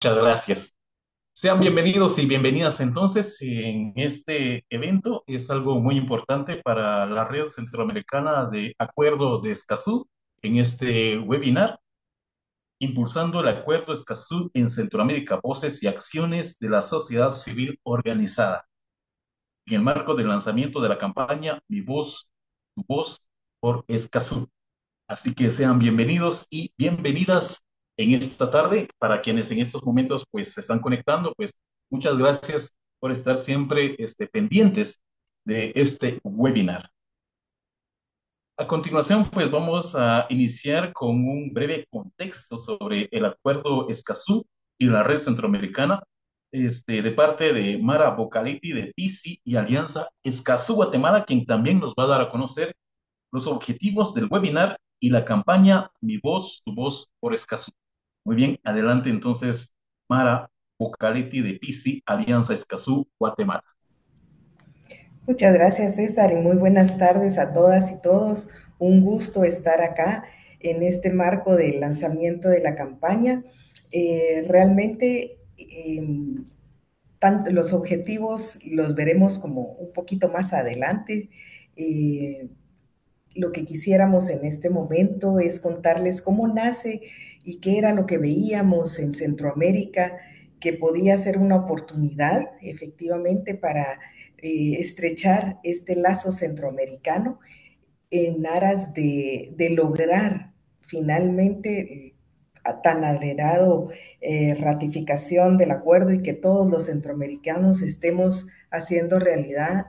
Muchas gracias. Sean bienvenidos y bienvenidas entonces en este evento. Es algo muy importante para la Red Centroamericana de Acuerdo de Escazú en este webinar, impulsando el Acuerdo Escazú en Centroamérica, voces y acciones de la sociedad civil organizada, en el marco del lanzamiento de la campaña Mi Voz, Tu Voz por Escazú. Así que sean bienvenidos y bienvenidas en esta tarde. Para quienes en estos momentos pues se están conectando, pues muchas gracias por estar siempre pendientes de este webinar. A continuación, pues vamos a iniciar con un breve contexto sobre el Acuerdo Escazú y la Red Centroamericana, de parte de Mara Bocaletti de PICI y Alianza Escazú Guatemala, quien también nos va a dar a conocer los objetivos del webinar y la campaña Mi Voz, Tu Voz por Escazú. Muy bien, adelante entonces, Mara Bocaletti de PICI, Alianza Escazú, Guatemala. Muchas gracias, César, y muy buenas tardes a todas y todos. Un gusto estar acá en este marco del lanzamiento de la campaña. Realmente los objetivos los veremos como un poquito más adelante. Eh, lo que quisiéramos en este momento es contarles cómo nace y qué era lo que veíamos en Centroamérica, que podía ser una oportunidad efectivamente para estrechar este lazo centroamericano en aras de lograr finalmente tan anhelado ratificación del acuerdo y que todos los centroamericanos estemos haciendo realidad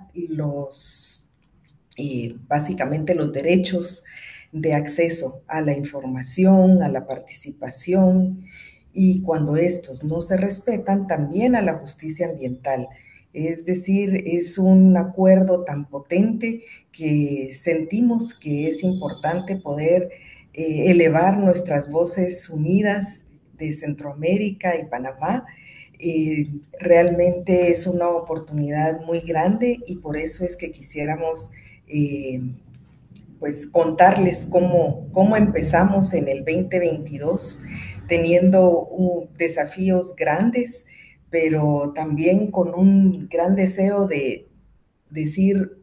básicamente los derechos de acceso a la información, a la participación y cuando estos no se respetan, también a la justicia ambiental. Es decir, es un acuerdo tan potente que sentimos que es importante poder elevar nuestras voces unidas de Centroamérica y Panamá. Realmente es una oportunidad muy grande y por eso es que quisiéramos eh, pues contarles cómo empezamos en el 2022 teniendo desafíos grandes, pero también con un gran deseo de decir,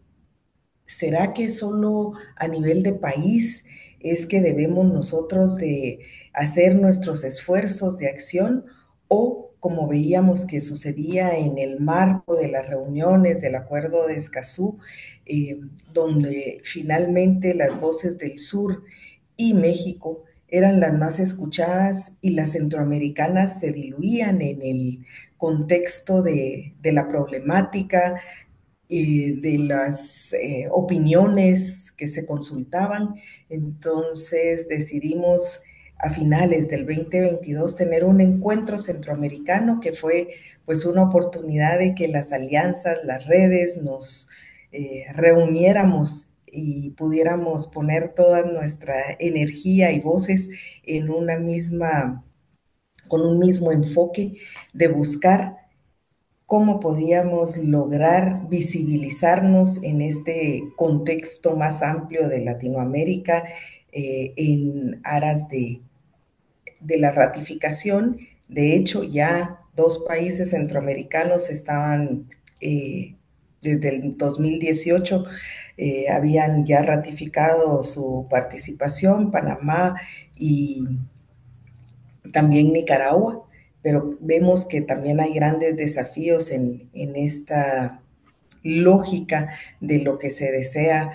¿será que solo a nivel de país es que debemos nosotros de hacer nuestros esfuerzos de acción o como veíamos que sucedía en el marco de las reuniones del Acuerdo de Escazú, eh, donde finalmente las voces del sur y México eran las más escuchadas y las centroamericanas se diluían en el contexto de la problemática, de las opiniones que se consultaban. Entonces decidimos a finales del 2022 tener un encuentro centroamericano que fue pues una oportunidad de que las alianzas, las redes nos reuniéramos y pudiéramos poner toda nuestra energía y voces en una misma, con un mismo enfoque de buscar cómo podíamos lograr visibilizarnos en este contexto más amplio de Latinoamérica en aras de la ratificación. De hecho, ya dos países centroamericanos estaban desde el 2018 habían ya ratificado su participación, Panamá y también Nicaragua, pero vemos que también hay grandes desafíos en esta lógica de lo que se desea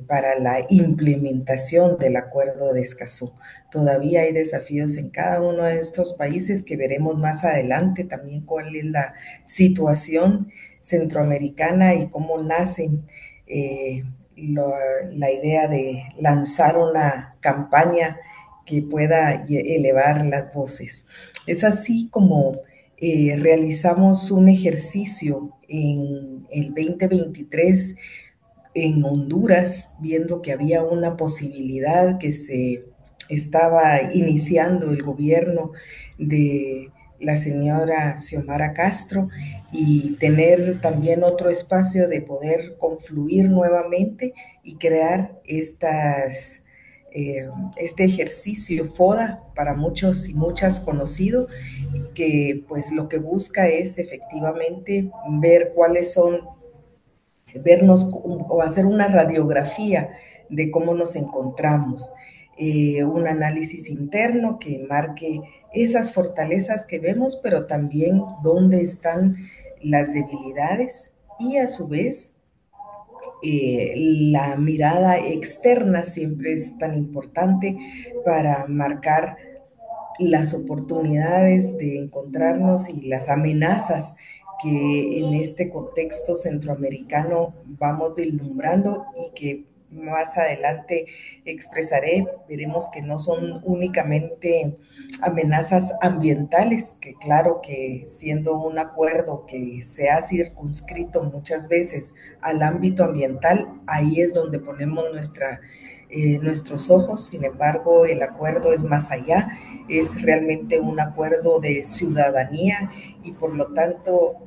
para la implementación del acuerdo de Escazú. Todavía hay desafíos en cada uno de estos países que veremos más adelante también cuál es la situación centroamericana y cómo nacen eh, lo, la idea de lanzar una campaña que pueda elevar las voces. Es así como realizamos un ejercicio en el 2023 en Honduras, viendo que había una posibilidad que se estaba iniciando el gobierno de la señora Xiomara Castro y tener también otro espacio de poder confluir nuevamente y crear este ejercicio FODA, para muchos y muchas conocido, que pues lo que busca es efectivamente ver cuáles son, vernos o hacer una radiografía de cómo nos encontramos, un análisis interno que marque esas fortalezas que vemos, pero también dónde están las debilidades y a su vez la mirada externa siempre es tan importante para marcar las oportunidades de encontrarnos y las amenazas que en este contexto centroamericano vamos vislumbrando y que más adelante expresaré. Veremos que no son únicamente amenazas ambientales, que claro que siendo un acuerdo que se ha circunscrito muchas veces al ámbito ambiental, ahí es donde ponemos nuestros ojos. Sin embargo, el acuerdo es más allá, es realmente un acuerdo de ciudadanía y por lo tanto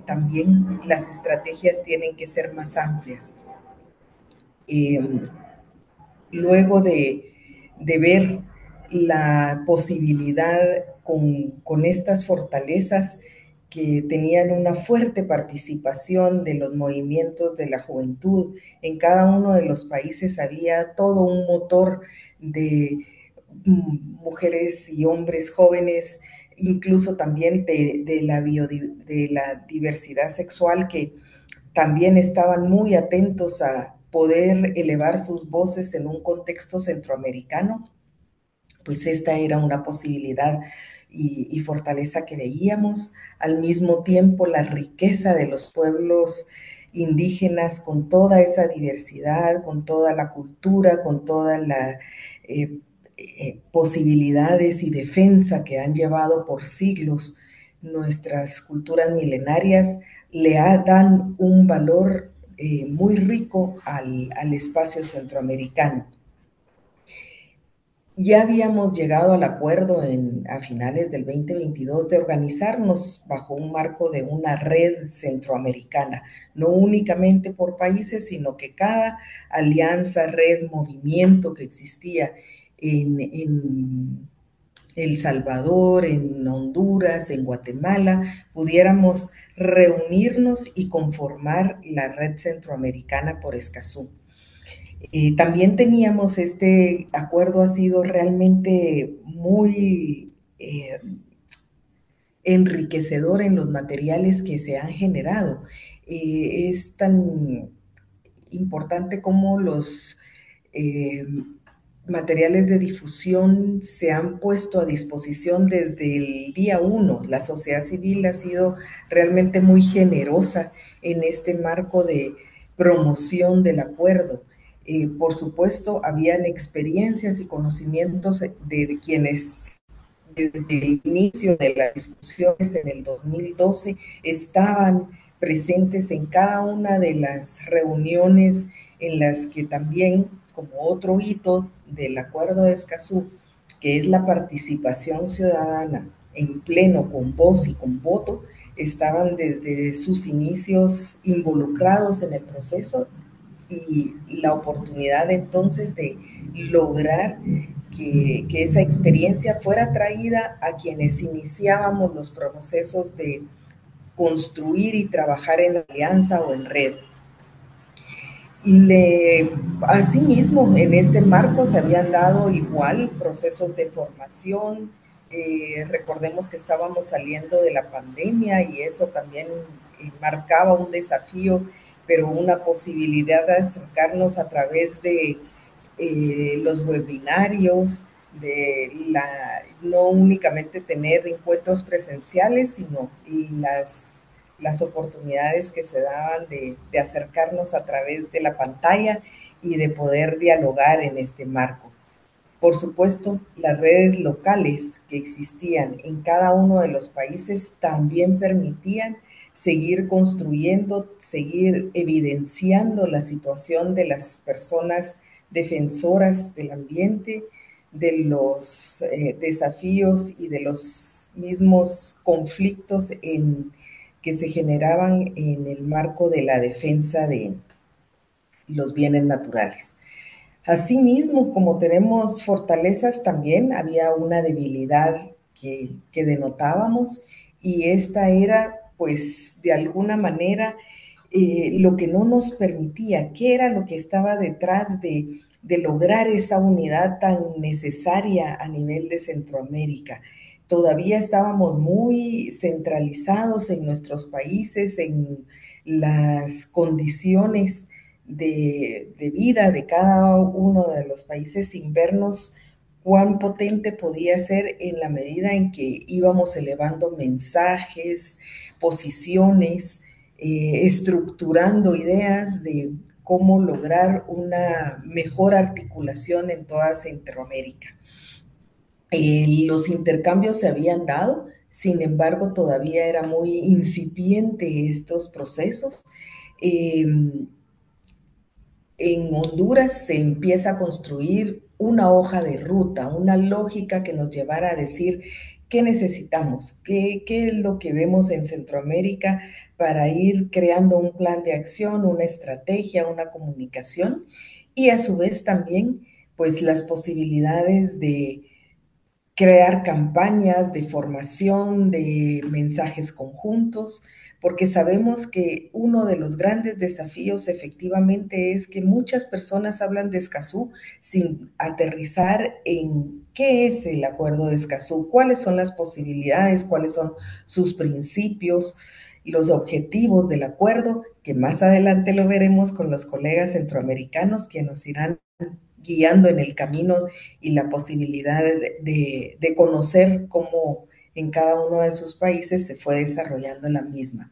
también las estrategias tienen que ser más amplias. Eh, Luego de ver la posibilidad con estas fortalezas que tenían una fuerte participación de los movimientos de la juventud. En cada uno de los países había todo un motor de mujeres y hombres jóvenes, incluso también de la diversidad sexual, que también estaban muy atentos a poder elevar sus voces en un contexto centroamericano. Pues esta era una posibilidad y fortaleza que veíamos. Al mismo tiempo, la riqueza de los pueblos indígenas con toda esa diversidad, con toda la cultura, con todas las posibilidades y defensa que han llevado por siglos nuestras culturas milenarias, dan un valor muy rico al espacio centroamericano. Ya habíamos llegado al acuerdo a finales del 2022 de organizarnos bajo un marco de una red centroamericana, no únicamente por países, sino que cada alianza, red, movimiento que existía en El Salvador, en Honduras, en Guatemala, pudiéramos reunirnos y conformar la red centroamericana por Escazú. También teníamos este acuerdo, ha sido realmente muy enriquecedor en los materiales que se han generado. Es tan importante como los eh, materiales de difusión se han puesto a disposición desde el día uno. La sociedad civil ha sido realmente muy generosa en este marco de promoción del acuerdo. Por supuesto, habían experiencias y conocimientos de quienes desde el inicio de las discusiones en el 2012 estaban presentes en cada una de las reuniones en las que también, como otro hito del Acuerdo de Escazú, que es la participación ciudadana en pleno, con voz y con voto, estaban desde sus inicios involucrados en el proceso y la oportunidad entonces de lograr que esa experiencia fuera traída a quienes iniciábamos los procesos de construir y trabajar en alianza o en red. Asimismo, en este marco se habían dado igual procesos de formación. Recordemos que estábamos saliendo de la pandemia y eso también marcaba un desafío, pero una posibilidad de acercarnos a través de los webinarios, no únicamente tener encuentros presenciales, sino las oportunidades que se daban de acercarnos a través de la pantalla y de poder dialogar en este marco. Por supuesto, las redes locales que existían en cada uno de los países también permitían seguir construyendo, seguir evidenciando la situación de las personas defensoras del ambiente, de los desafíos y de los mismos conflictos que se generaban en el marco de la defensa de los bienes naturales. Asimismo, como tenemos fortalezas, también había una debilidad que denotábamos, y esta era, pues, de alguna manera, lo que no nos permitía, qué era lo que estaba detrás de lograr esa unidad tan necesaria a nivel de Centroamérica. Todavía estábamos muy centralizados en nuestros países, en las condiciones de vida de cada uno de los países, sin vernos cuán potente podía ser en la medida en que íbamos elevando mensajes, posiciones, estructurando ideas de cómo lograr una mejor articulación en toda Centroamérica. Los intercambios se habían dado, sin embargo todavía era muy incipiente estos procesos. Eh, en Honduras se empieza a construir una hoja de ruta, una lógica que nos llevara a decir qué necesitamos, qué es lo que vemos en Centroamérica para ir creando un plan de acción, una estrategia, una comunicación, y a su vez también pues las posibilidades de crear campañas de formación, de mensajes conjuntos, porque sabemos que uno de los grandes desafíos efectivamente es que muchas personas hablan de Escazú sin aterrizar en qué es el acuerdo de Escazú, cuáles son las posibilidades, cuáles son sus principios, los objetivos del acuerdo, que más adelante lo veremos con los colegas centroamericanos que nos irán guiando en el camino, y la posibilidad de conocer cómo en cada uno de sus países se fue desarrollando la misma.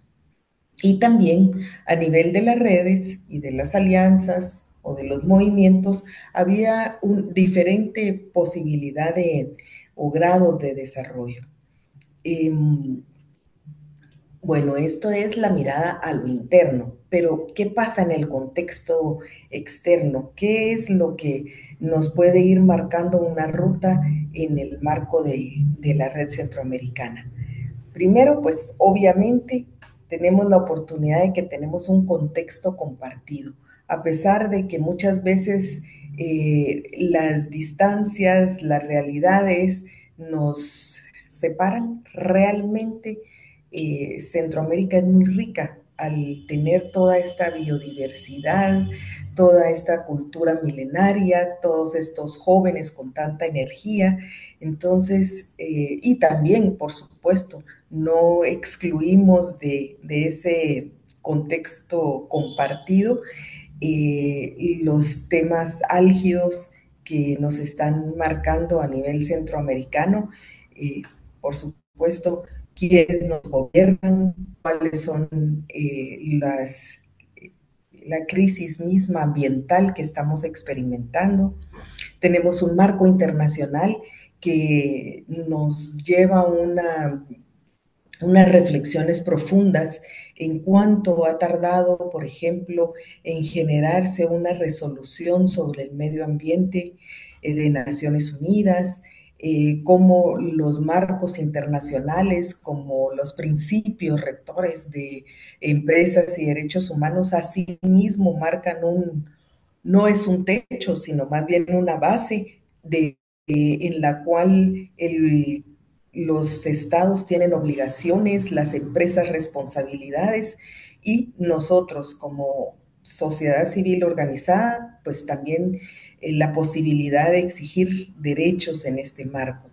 Y también a nivel de las redes y de las alianzas o de los movimientos, había un diferente posibilidad o grado de desarrollo. Eh, bueno, esto es la mirada a lo interno, pero ¿qué pasa en el contexto externo? ¿Qué es lo que nos puede ir marcando una ruta en el marco de la red centroamericana? Primero, pues obviamente tenemos la oportunidad de que tenemos un contexto compartido, a pesar de que muchas veces las distancias, las realidades nos separan. Realmente Centroamérica es muy rica al tener toda esta biodiversidad, toda esta cultura milenaria, todos estos jóvenes con tanta energía. Entonces, y también, por supuesto, no excluimos de ese contexto compartido los temas álgidos que nos están marcando a nivel centroamericano. Eh, por supuesto, quiénes nos gobiernan, cuáles son la crisis misma ambiental que estamos experimentando. Tenemos un marco internacional que nos lleva a unas reflexiones profundas en cuanto ha tardado, por ejemplo, en generarse una resolución sobre el medio ambiente de Naciones Unidas, como los marcos internacionales, como los principios rectores de empresas y derechos humanos, así mismo marcan no es un techo, sino más bien una base en la cual los estados tienen obligaciones, las empresas responsabilidades, y nosotros como sociedad civil organizada, pues también la posibilidad de exigir derechos en este marco.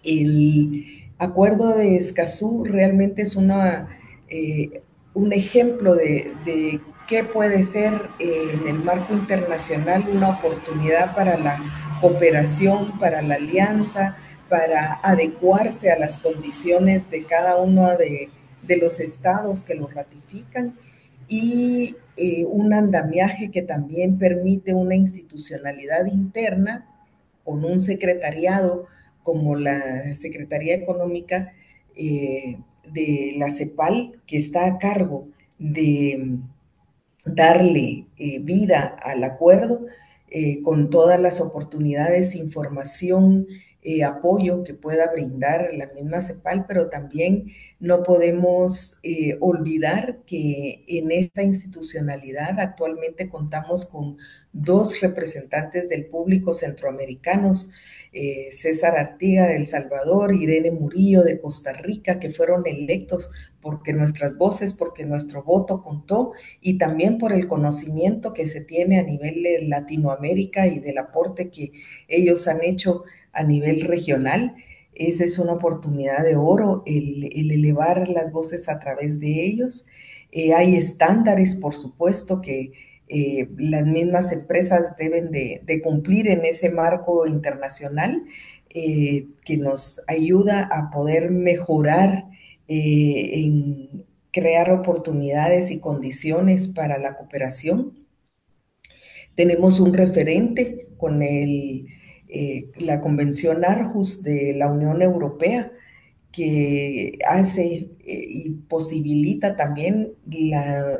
El acuerdo de Escazú realmente es un ejemplo de qué puede ser en el marco internacional una oportunidad para la cooperación, para la alianza, para adecuarse a las condiciones de cada uno de los estados que lo ratifican, y un andamiaje que también permite una institucionalidad interna con un secretariado como la Secretaría Económica de la CEPAL, que está a cargo de darle vida al acuerdo con todas las oportunidades, información apoyo que pueda brindar la misma CEPAL, pero también no podemos olvidar que en esta institucionalidad actualmente contamos con dos representantes del público centroamericanos, César Artiga de El Salvador, Irene Murillo de Costa Rica, que fueron electos porque nuestras voces, porque nuestro voto contó y también por el conocimiento que se tiene a nivel de Latinoamérica y del aporte que ellos han hecho a nivel regional. Esa es una oportunidad de oro, el elevar las voces a través de ellos. Hay estándares, por supuesto, que las mismas empresas deben de cumplir en ese marco internacional que nos ayuda a poder mejorar en crear oportunidades y condiciones para la cooperación. Tenemos un referente con la Convención Aarhus de la Unión Europea que hace y posibilita también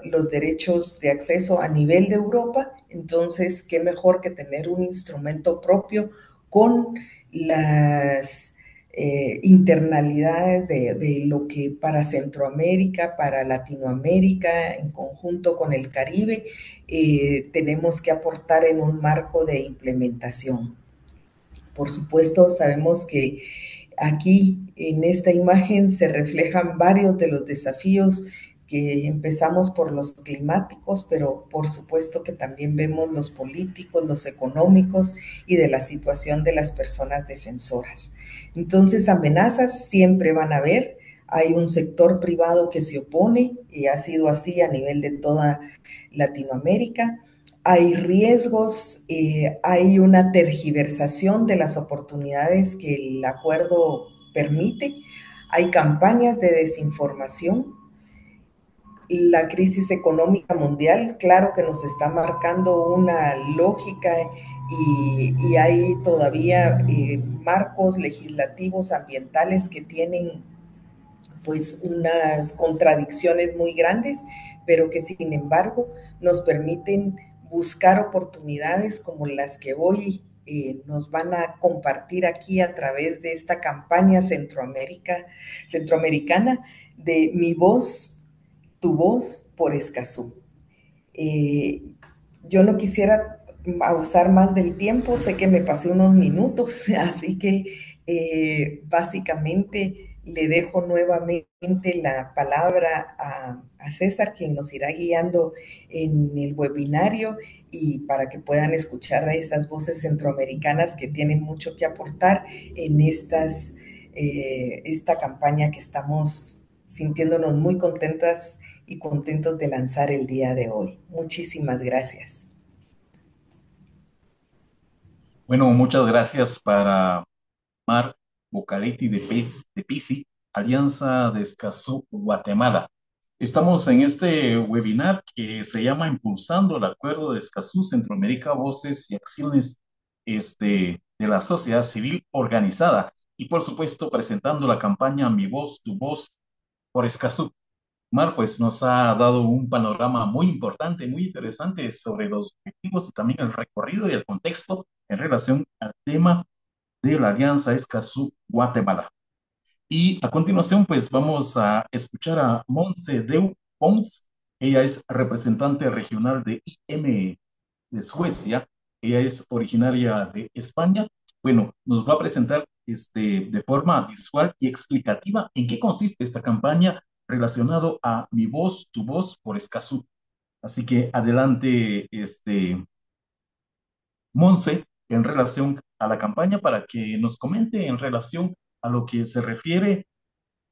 los derechos de acceso a nivel de Europa. Entonces, qué mejor que tener un instrumento propio con las internalidades de lo que para Centroamérica, para Latinoamérica, en conjunto con el Caribe, tenemos que aportar en un marco de implementación. Por supuesto, sabemos que aquí en esta imagen se reflejan varios de los desafíos que empezamos por los climáticos, pero por supuesto que también vemos los políticos, los económicos y de la situación de las personas defensoras. Entonces, amenazas siempre van a haber. Hay un sector privado que se opone y ha sido así a nivel de toda Latinoamérica. Hay riesgos, hay una tergiversación de las oportunidades que el acuerdo permite, hay campañas de desinformación, la crisis económica mundial, claro que nos está marcando una lógica y hay todavía marcos legislativos ambientales que tienen pues unas contradicciones muy grandes, pero que sin embargo nos permiten buscar oportunidades como las que hoy nos van a compartir aquí a través de esta campaña centroamericana de Mi Voz, Tu Voz por Escazú. Eh, yo no quisiera abusar más del tiempo, sé que me pasé unos minutos, así que básicamente le dejo nuevamente la palabra a César, quien nos irá guiando en el webinario y para que puedan escuchar a esas voces centroamericanas que tienen mucho que aportar en esta campaña que estamos sintiéndonos muy contentas y contentos de lanzar el día de hoy. Muchísimas gracias. Bueno, muchas gracias para Mar Bocaletti de Pisi, Alianza de Escazú, Guatemala. Estamos en este webinar que se llama Impulsando el Acuerdo de Escazú, Centroamérica, Voces y Acciones de la Sociedad Civil Organizada. Y por supuesto, presentando la campaña Mi Voz, Tu Voz por Escazú. Mar, pues nos ha dado un panorama muy importante, muy interesante sobre los objetivos y también el recorrido y el contexto en relación al tema de la Alianza Escazú-Guatemala. Y a continuación, pues vamos a escuchar a Montse Deu Pons. Ella es representante regional de IM de Suecia. Ella es originaria de España. Bueno, nos va a presentar de forma visual y explicativa en qué consiste esta campaña relacionado a Mi Voz, Tu Voz por Escazú. Así que adelante, Monse, en relación a la campaña para que nos comente en relación a lo que se refiere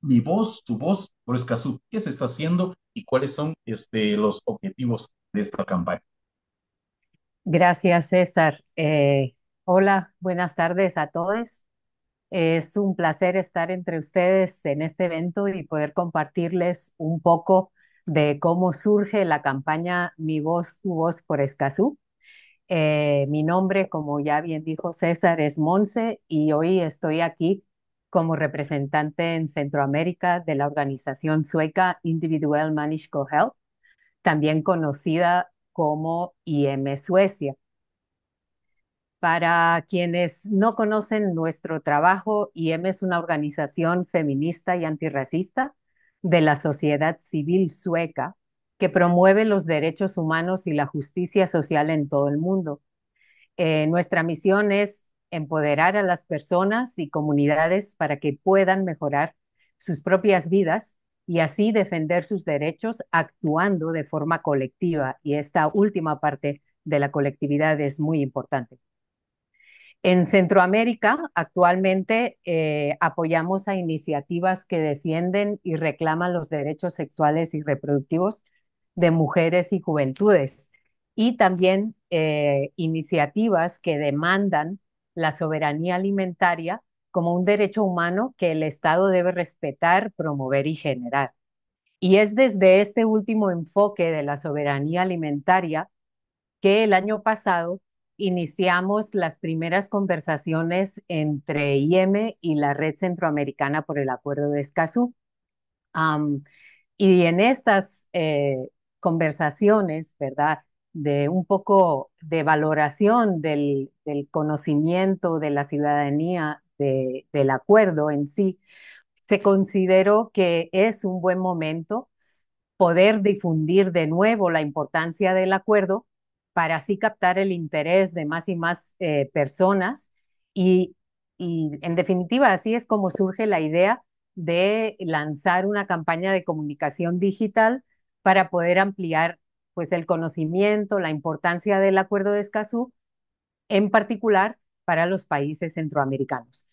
Mi Voz, Tu Voz por Escazú. ¿Qué se está haciendo y cuáles son los objetivos de esta campaña? Gracias, César. Hola, buenas tardes a todos. Es un placer estar entre ustedes en este evento y poder compartirles un poco de cómo surge la campaña Mi Voz, Tu Voz por Escazú. Mi nombre, como ya bien dijo César, es Monse y hoy estoy aquí como representante en Centroamérica de la organización sueca Individuell Människor Health, también conocida como IM Suecia. Para quienes no conocen nuestro trabajo, IEM es una organización feminista y antirracista de la sociedad civil sueca que promueve los derechos humanos y la justicia social en todo el mundo. Nuestra misión es empoderar a las personas y comunidades para que puedan mejorar sus propias vidas y así defender sus derechos actuando de forma colectiva. Y esta última parte de la colectividad es muy importante. En Centroamérica, actualmente apoyamos a iniciativas que defienden y reclaman los derechos sexuales y reproductivos de mujeres y juventudes, y también iniciativas que demandan la soberanía alimentaria como un derecho humano que el Estado debe respetar, promover y generar. Y es desde este último enfoque de la soberanía alimentaria que el año pasado iniciamos las primeras conversaciones entre IEM y la Red Centroamericana por el Acuerdo de Escazú. Um, y en estas conversaciones, ¿verdad? De un poco de valoración del conocimiento de la ciudadanía del acuerdo en sí, se consideró que es un buen momento poder difundir de nuevo la importancia del acuerdo para así captar el interés de más y más personas y, en definitiva así es como surge la idea de lanzar una campaña de comunicación digital para poder ampliar pues el conocimiento, la importancia del Acuerdo de Escazú, en particular para los países centroamericanos.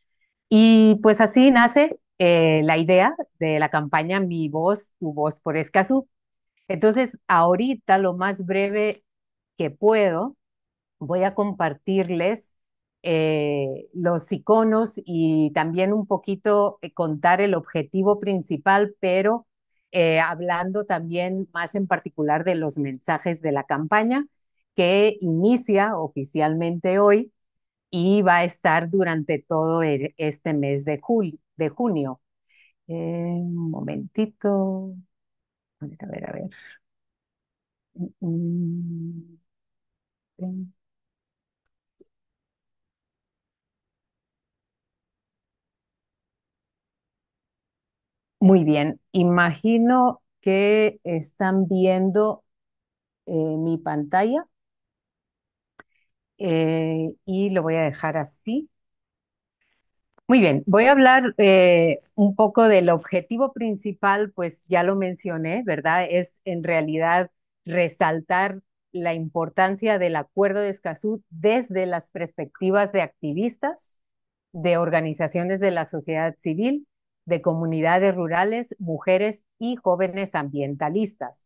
Y pues así nace la idea de la campaña Mi voz, tu voz por Escazú. Entonces, ahorita lo más breve que puedo, voy a compartirles los iconos y también un poquito contar el objetivo principal, pero hablando también más en particular de los mensajes de la campaña que inicia oficialmente hoy y va a estar durante todo este mes de junio. Un momentito. A ver, a ver, a ver. Mm, mm. Muy bien, imagino que están viendo mi pantalla y lo voy a dejar así. Muy bien, voy a hablar un poco del objetivo principal, pues ya lo mencioné, ¿verdad? Es en realidad resaltar la importancia del Acuerdo de Escazú desde las perspectivas de activistas, de organizaciones de la sociedad civil, de comunidades rurales, mujeres y jóvenes ambientalistas.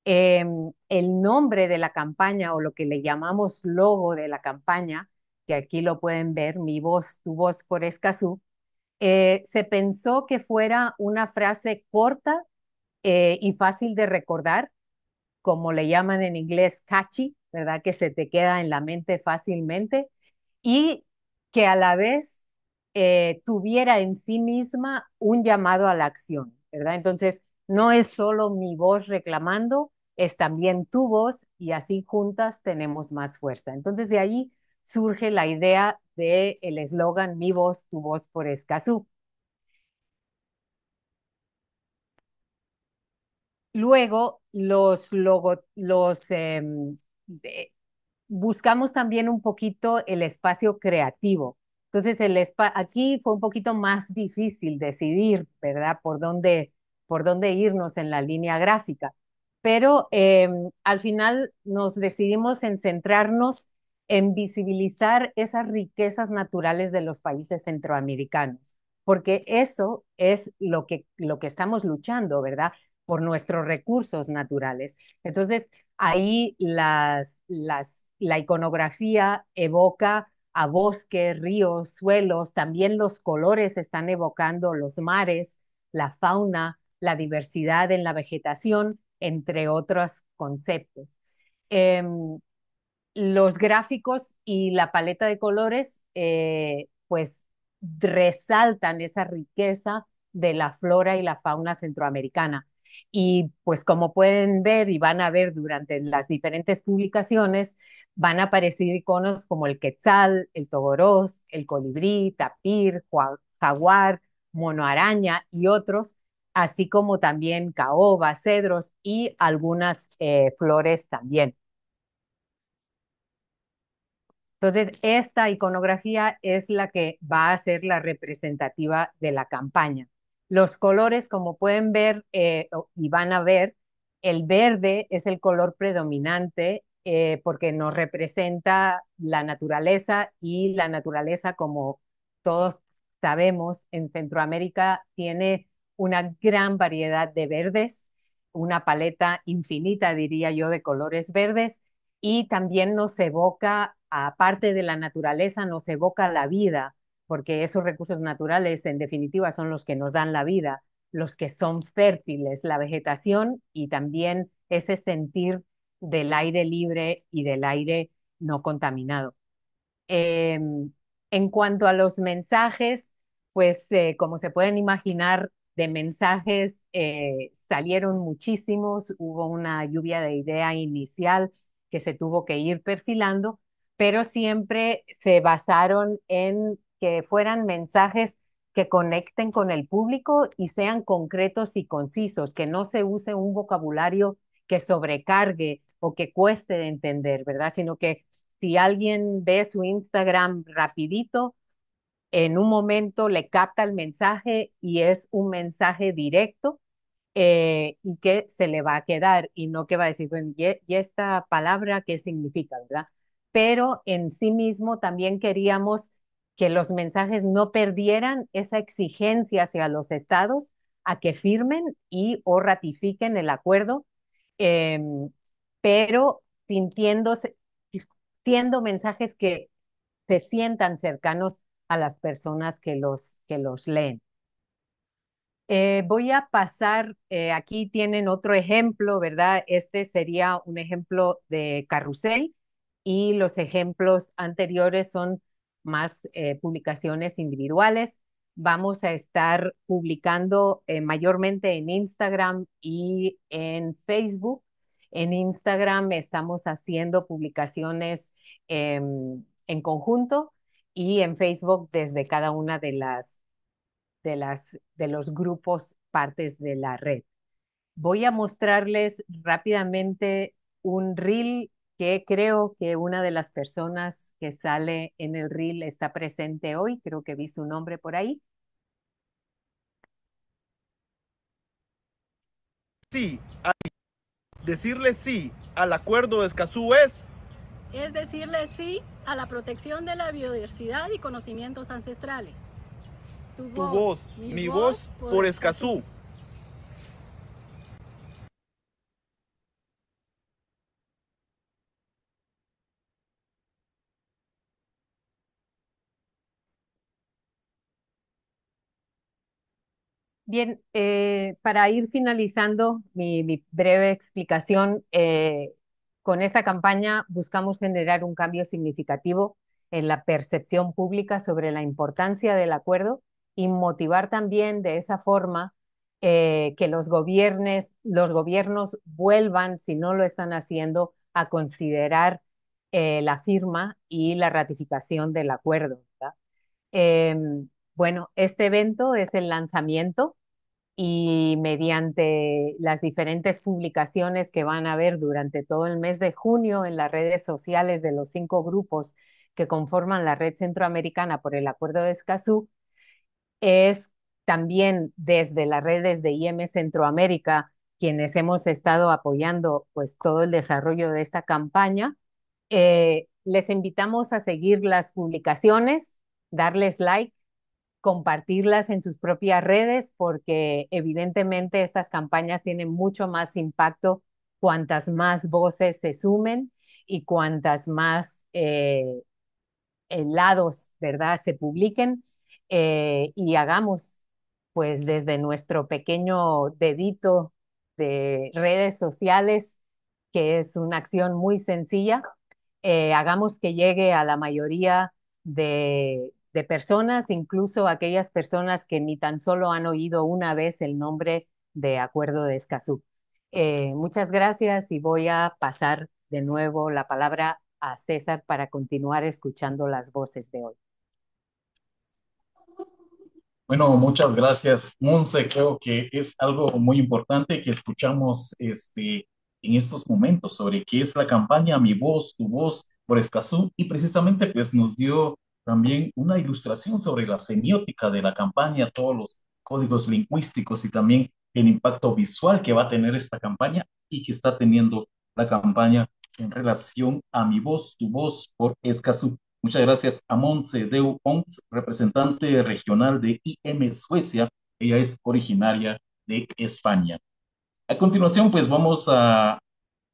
El nombre de la campaña o lo que le llamamos logo de la campaña, que aquí lo pueden ver, Mi voz, tu voz por Escazú, se pensó que fuera una frase corta y fácil de recordar, como le llaman en inglés catchy, ¿verdad? Que se te queda en la mente fácilmente y que a la vez tuviera en sí misma un llamado a la acción, ¿verdad? Entonces, no es solo mi voz reclamando, es también tu voz y así juntas tenemos más fuerza. Entonces, de ahí surge la idea del eslogan Mi voz, tu voz por Escazú. Luego, buscamos también un poquito el espacio creativo. Entonces, aquí fue un poquito más difícil decidir, ¿verdad? Por dónde irnos en la línea gráfica. Pero al final nos decidimos en centrarnos en visibilizar esas riquezas naturales de los países centroamericanos, porque eso es lo que estamos luchando, ¿verdad? Por nuestros recursos naturales. Entonces, ahí la iconografía evoca a bosques, ríos, suelos, también los colores están evocando los mares, la fauna, la diversidad en la vegetación, entre otros conceptos. Em, los gráficos y la paleta de colores, pues resaltan esa riqueza de la flora y la fauna centroamericana. Y pues como pueden ver y van a ver durante las diferentes publicaciones, van a aparecer iconos como el quetzal, el togorós, el colibrí, tapir, jaguar, mono araña y otros, así como también caobas, cedros y algunas flores también. Entonces, esta iconografía es la que va a ser la representativa de la campaña. Los colores, como pueden ver y van a ver, el verde es el color predominante porque nos representa la naturaleza y la naturaleza, como todos sabemos, en Centroamérica tiene una gran variedad de verdes, una paleta infinita, diría yo, de colores verdes y también nos evoca, aparte de la naturaleza, nos evoca la vida, porque esos recursos naturales, en definitiva, son los que nos dan la vida, los que son fértiles, la vegetación y también ese sentir del aire libre y del aire no contaminado. Eh, en cuanto a los mensajes, pues como se pueden imaginar, de mensajes salieron muchísimos, hubo una lluvia de idea inicial que se tuvo que ir perfilando, pero siempre se basaron en que fueran mensajes que conecten con el público y sean concretos y concisos, que no se use un vocabulario que sobrecargue o que cueste de entender, ¿verdad? Sino que si alguien ve su Instagram rapidito, en un momento le capta el mensaje y es un mensaje directo y que se le va a quedar y no que va a decir, bueno, ¿y esta palabra qué significa, verdad? Pero en sí mismo también queríamos que los mensajes no perdieran esa exigencia hacia los estados a que firmen y o ratifiquen el acuerdo, eh, pero sintiéndose, siendo mensajes que se sientan cercanos a las personas que los leen. Voy a pasar, aquí tienen otro ejemplo, ¿verdad? Este sería un ejemplo de carrusel y los ejemplos anteriores son más publicaciones individuales. Vamos a estar publicando mayormente en Instagram y en Facebook. En Instagram estamos haciendo publicaciones en conjunto y en Facebook desde cada una de los grupos partes de la red. Voy a mostrarles rápidamente un reel que creo que una de las personas que sale en el reel está presente hoy. Creo que vi su nombre por ahí. Sí, decirle sí al acuerdo de Escazú es decirle sí a la protección de la biodiversidad y conocimientos ancestrales. Tu voz, mi voz por Escazú. Bien, para ir finalizando mi breve explicación, con esta campaña buscamos generar un cambio significativo en la percepción pública sobre la importancia del acuerdo y motivar también de esa forma que los gobiernos vuelvan, si no lo están haciendo, a considerar la firma y la ratificación del acuerdo, ¿verdad? Bueno, este evento es el lanzamiento y mediante las diferentes publicaciones que van a haber durante todo el mes de junio en las redes sociales de los 5 grupos que conforman la Red Centroamericana por el Acuerdo de Escazú, es también desde las redes de IM Centroamérica, quienes hemos estado apoyando pues todo el desarrollo de esta campaña. Les invitamos a seguir las publicaciones, darles like, compartirlas en sus propias redes, porque evidentemente estas campañas tienen mucho más impacto cuantas más voces se sumen y cuantas más lados, ¿verdad?, se publiquen y hagamos, pues desde nuestro pequeño dedito de redes sociales, que es una acción muy sencilla, hagamos que llegue a la mayoría de personas, incluso aquellas personas que ni tan solo han oído una vez el nombre de Acuerdo de Escazú. Muchas gracias y voy a pasar de nuevo la palabra a César para continuar escuchando las voces de hoy. Bueno, muchas gracias, Monse. Creo que es algo muy importante que escuchamos en estos momentos sobre qué es la campaña Mi Voz, Tu Voz por Escazú y precisamente pues nos dio también una ilustración sobre la semiótica de la campaña, todos los códigos lingüísticos y también el impacto visual que va a tener esta campaña y que está teniendo la campaña en relación a Mi Voz, Tu Voz por Escazú. Muchas gracias a Montse Deu Pons, representante regional de IM Suecia. Ella es originaria de España. A continuación, pues vamos a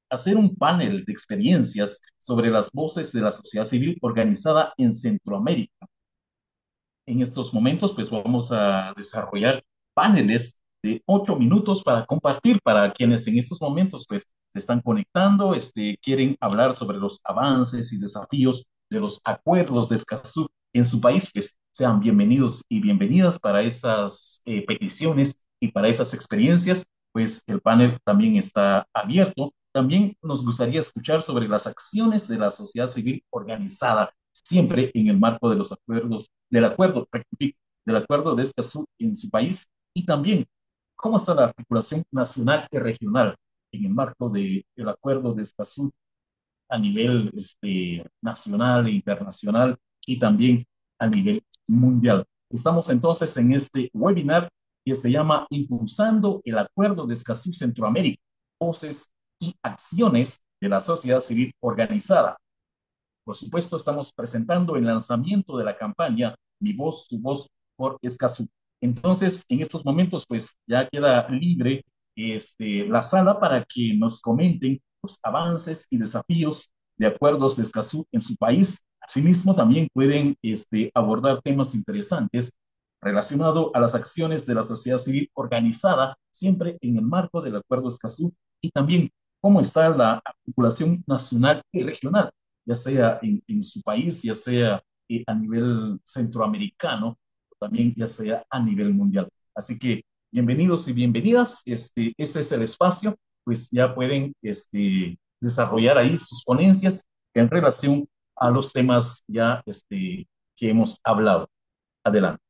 hacer un panel de experiencias sobre las voces de la sociedad civil organizada en Centroamérica. En estos momentos, pues vamos a desarrollar paneles de 8 minutos para compartir para quienes en estos momentos, pues, se están conectando, quieren hablar sobre los avances y desafíos de los acuerdos de Escazú en su país, pues, sean bienvenidos y bienvenidas para esas peticiones y para esas experiencias, pues, el panel también está abierto. También nos gustaría escuchar sobre las acciones de la sociedad civil organizada siempre en el marco de los acuerdos, rectifico, del acuerdo de Escazú en su país y también cómo está la articulación nacional y regional en el marco del acuerdo de Escazú a nivel nacional e internacional y también a nivel mundial. Estamos entonces en este webinar que se llama Impulsando el Acuerdo de Escazú Centroamérica, voces y acciones de la sociedad civil organizada. Por supuesto, estamos presentando el lanzamiento de la campaña Mi Voz, Tu Voz por Escazú. Entonces, en estos momentos, pues ya queda libre la sala para que nos comenten los avances y desafíos de acuerdos de Escazú en su país. Asimismo, también pueden abordar temas interesantes relacionados a las acciones de la sociedad civil organizada, siempre en el marco del acuerdo Escazú, y también cómo está la articulación nacional y regional ya sea en su país, ya sea a nivel centroamericano, o también ya sea a nivel mundial. Así que bienvenidos y bienvenidas. Este es el espacio, pues ya pueden desarrollar ahí sus ponencias en relación a los temas ya que hemos hablado. Adelante.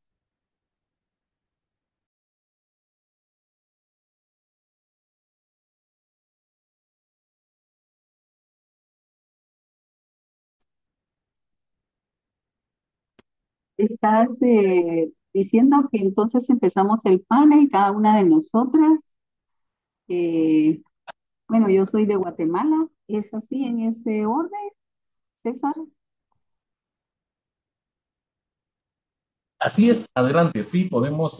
Estás diciendo que entonces empezamos el panel, cada una de nosotras. Eh, bueno, yo soy de Guatemala. ¿Es así en ese orden, César? Así es, adelante, sí, podemos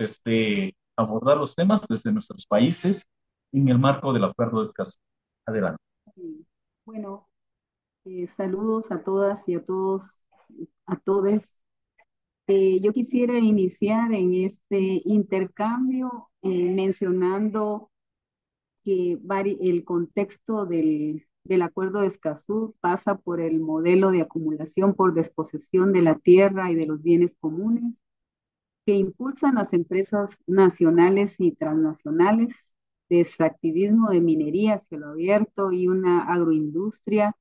abordar los temas desde nuestros países en el marco del acuerdo de Escazú. Adelante. Bueno, saludos a todas y a todos, a todes. Yo quisiera iniciar en este intercambio mencionando que el contexto del Acuerdo de Escazú pasa por el modelo de acumulación por desposesión de la tierra y de los bienes comunes que impulsan las empresas nacionales y transnacionales de extractivismo de minería a cielo abierto y una agroindustria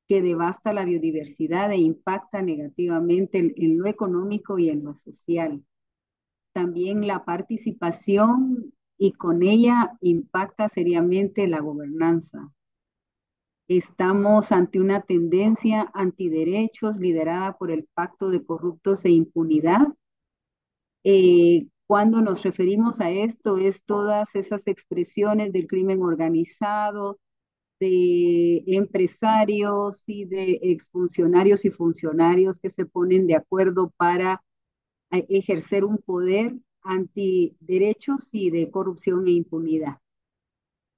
que devasta la biodiversidad e impacta negativamente en lo económico y en lo social. También la participación y con ella impacta seriamente la gobernanza. Estamos ante una tendencia antiderechos liderada por el Pacto de Corruptos e Impunidad. Cuando nos referimos a esto, es todas esas expresiones del crimen organizado, de empresarios y de exfuncionarios y funcionarios que se ponen de acuerdo para ejercer un poder antiderechos y de corrupción e impunidad.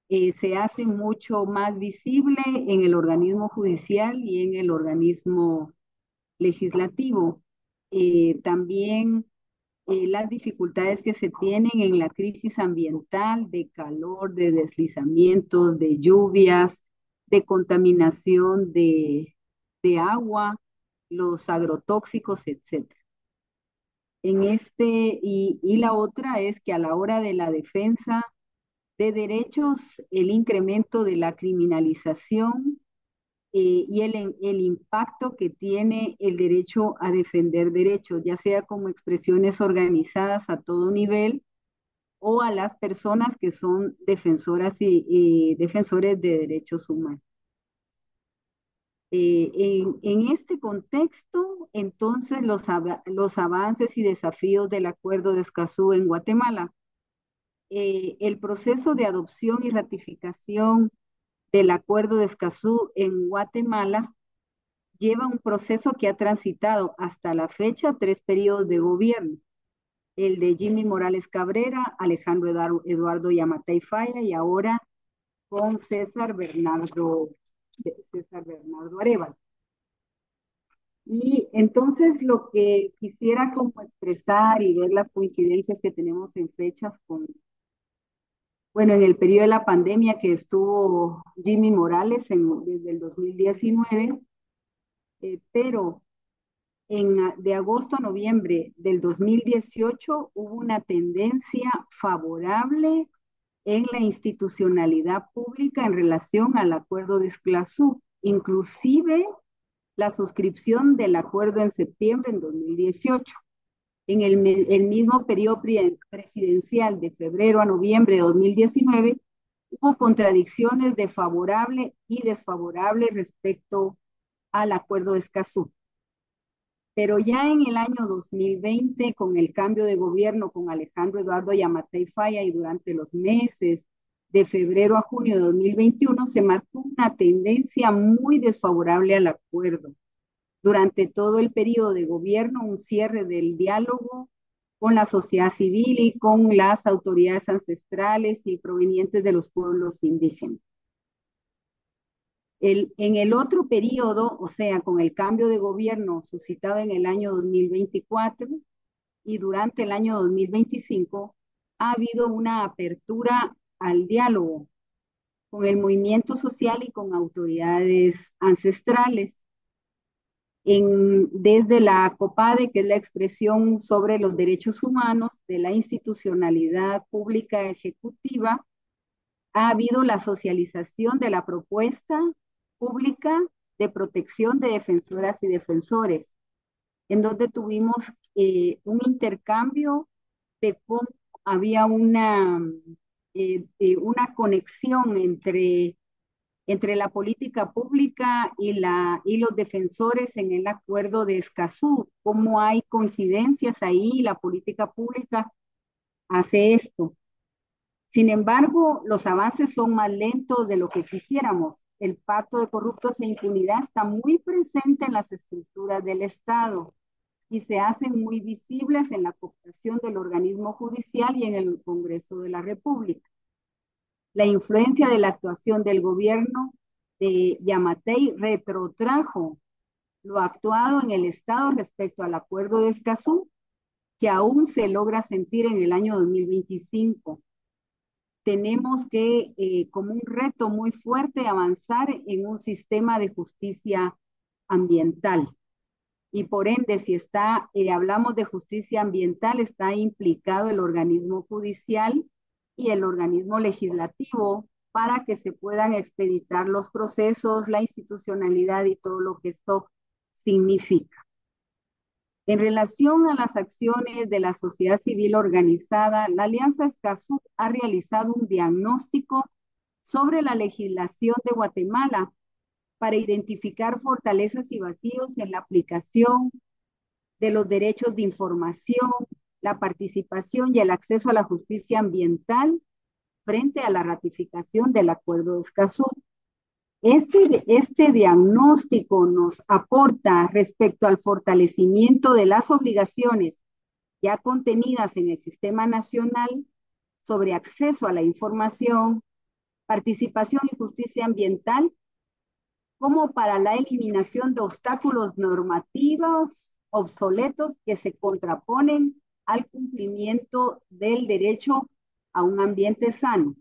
Se hace mucho más visible en el organismo judicial y en el organismo legislativo. También las dificultades que se tienen en la crisis ambiental de calor, de deslizamientos, de lluvias, de contaminación de agua, los agrotóxicos, etcétera. Y la otra es que a la hora de la defensa de derechos, el incremento de la criminalización y el impacto que tiene el derecho a defender derechos, ya sea como expresiones organizadas a todo nivel o a las personas que son defensoras y defensores de derechos humanos. En este contexto, entonces, los avances y desafíos del Acuerdo de Escazú en Guatemala. El proceso de adopción y ratificación del Acuerdo de Escazú en Guatemala lleva un proceso que ha transitado hasta la fecha 3 periodos de gobierno: el de Jimmy Morales Cabrera, Alejandro Eduardo Yamatei Falla y ahora con César Bernardo Arevalo. Y entonces lo que quisiera como expresar y ver las coincidencias que tenemos en fechas en el periodo de la pandemia que estuvo Jimmy Morales desde el 2019, pero de agosto a noviembre del 2018 hubo una tendencia favorable en la institucionalidad pública en relación al acuerdo de Escazú, inclusive la suscripción del acuerdo en septiembre del 2018. En el mismo periodo presidencial de febrero a noviembre de 2019, hubo contradicciones de favorable y desfavorable respecto al acuerdo de Escazú. Pero ya en el año 2020, con el cambio de gobierno con Alejandro Eduardo Yamatei Falla y durante los meses de febrero a junio de 2021, se marcó una tendencia muy desfavorable al acuerdo. Durante todo el periodo de gobierno, un cierre del diálogo con la sociedad civil y con las autoridades ancestrales y provenientes de los pueblos indígenas. En el otro periodo, o sea, con el cambio de gobierno suscitado en el año 2024 y durante el año 2025, ha habido una apertura al diálogo con el movimiento social y con autoridades ancestrales. Desde la COPADE, que es la expresión sobre los derechos humanos de la institucionalidad pública ejecutiva, ha habido la socialización de la propuesta pública de protección de defensoras y defensores, en donde tuvimos un intercambio de cómo había una conexión entre la política pública y los defensores en el acuerdo de Escazú, cómo hay coincidencias ahí, la política pública hace esto. Sin embargo, los avances son más lentos de lo que quisiéramos. El pacto de corruptos e impunidad está muy presente en las estructuras del Estado y se hacen muy visibles en la cooperación del organismo judicial y en el Congreso de la República. La influencia de la actuación del gobierno de Yamatei retrotrajo lo actuado en el Estado respecto al acuerdo de Escazú, que aún se logra sentir en el año 2025. Tenemos que, como un reto muy fuerte, avanzar en un sistema de justicia ambiental. Y por ende, si hablamos de justicia ambiental, está implicado el organismo judicial y el organismo legislativo para que se puedan expeditar los procesos, la institucionalidad y todo lo que esto significa. En relación a las acciones de la sociedad civil organizada, la Alianza Escazú ha realizado un diagnóstico sobre la legislación de Guatemala para identificar fortalezas y vacíos en la aplicación de los derechos de información, la participación y el acceso a la justicia ambiental frente a la ratificación del Acuerdo de Escazú. Este diagnóstico nos aporta respecto al fortalecimiento de las obligaciones ya contenidas en el Sistema Nacional sobre acceso a la información, participación y justicia ambiental, como para la eliminación de obstáculos normativos obsoletos que se contraponen al cumplimiento del derecho a un ambiente sano.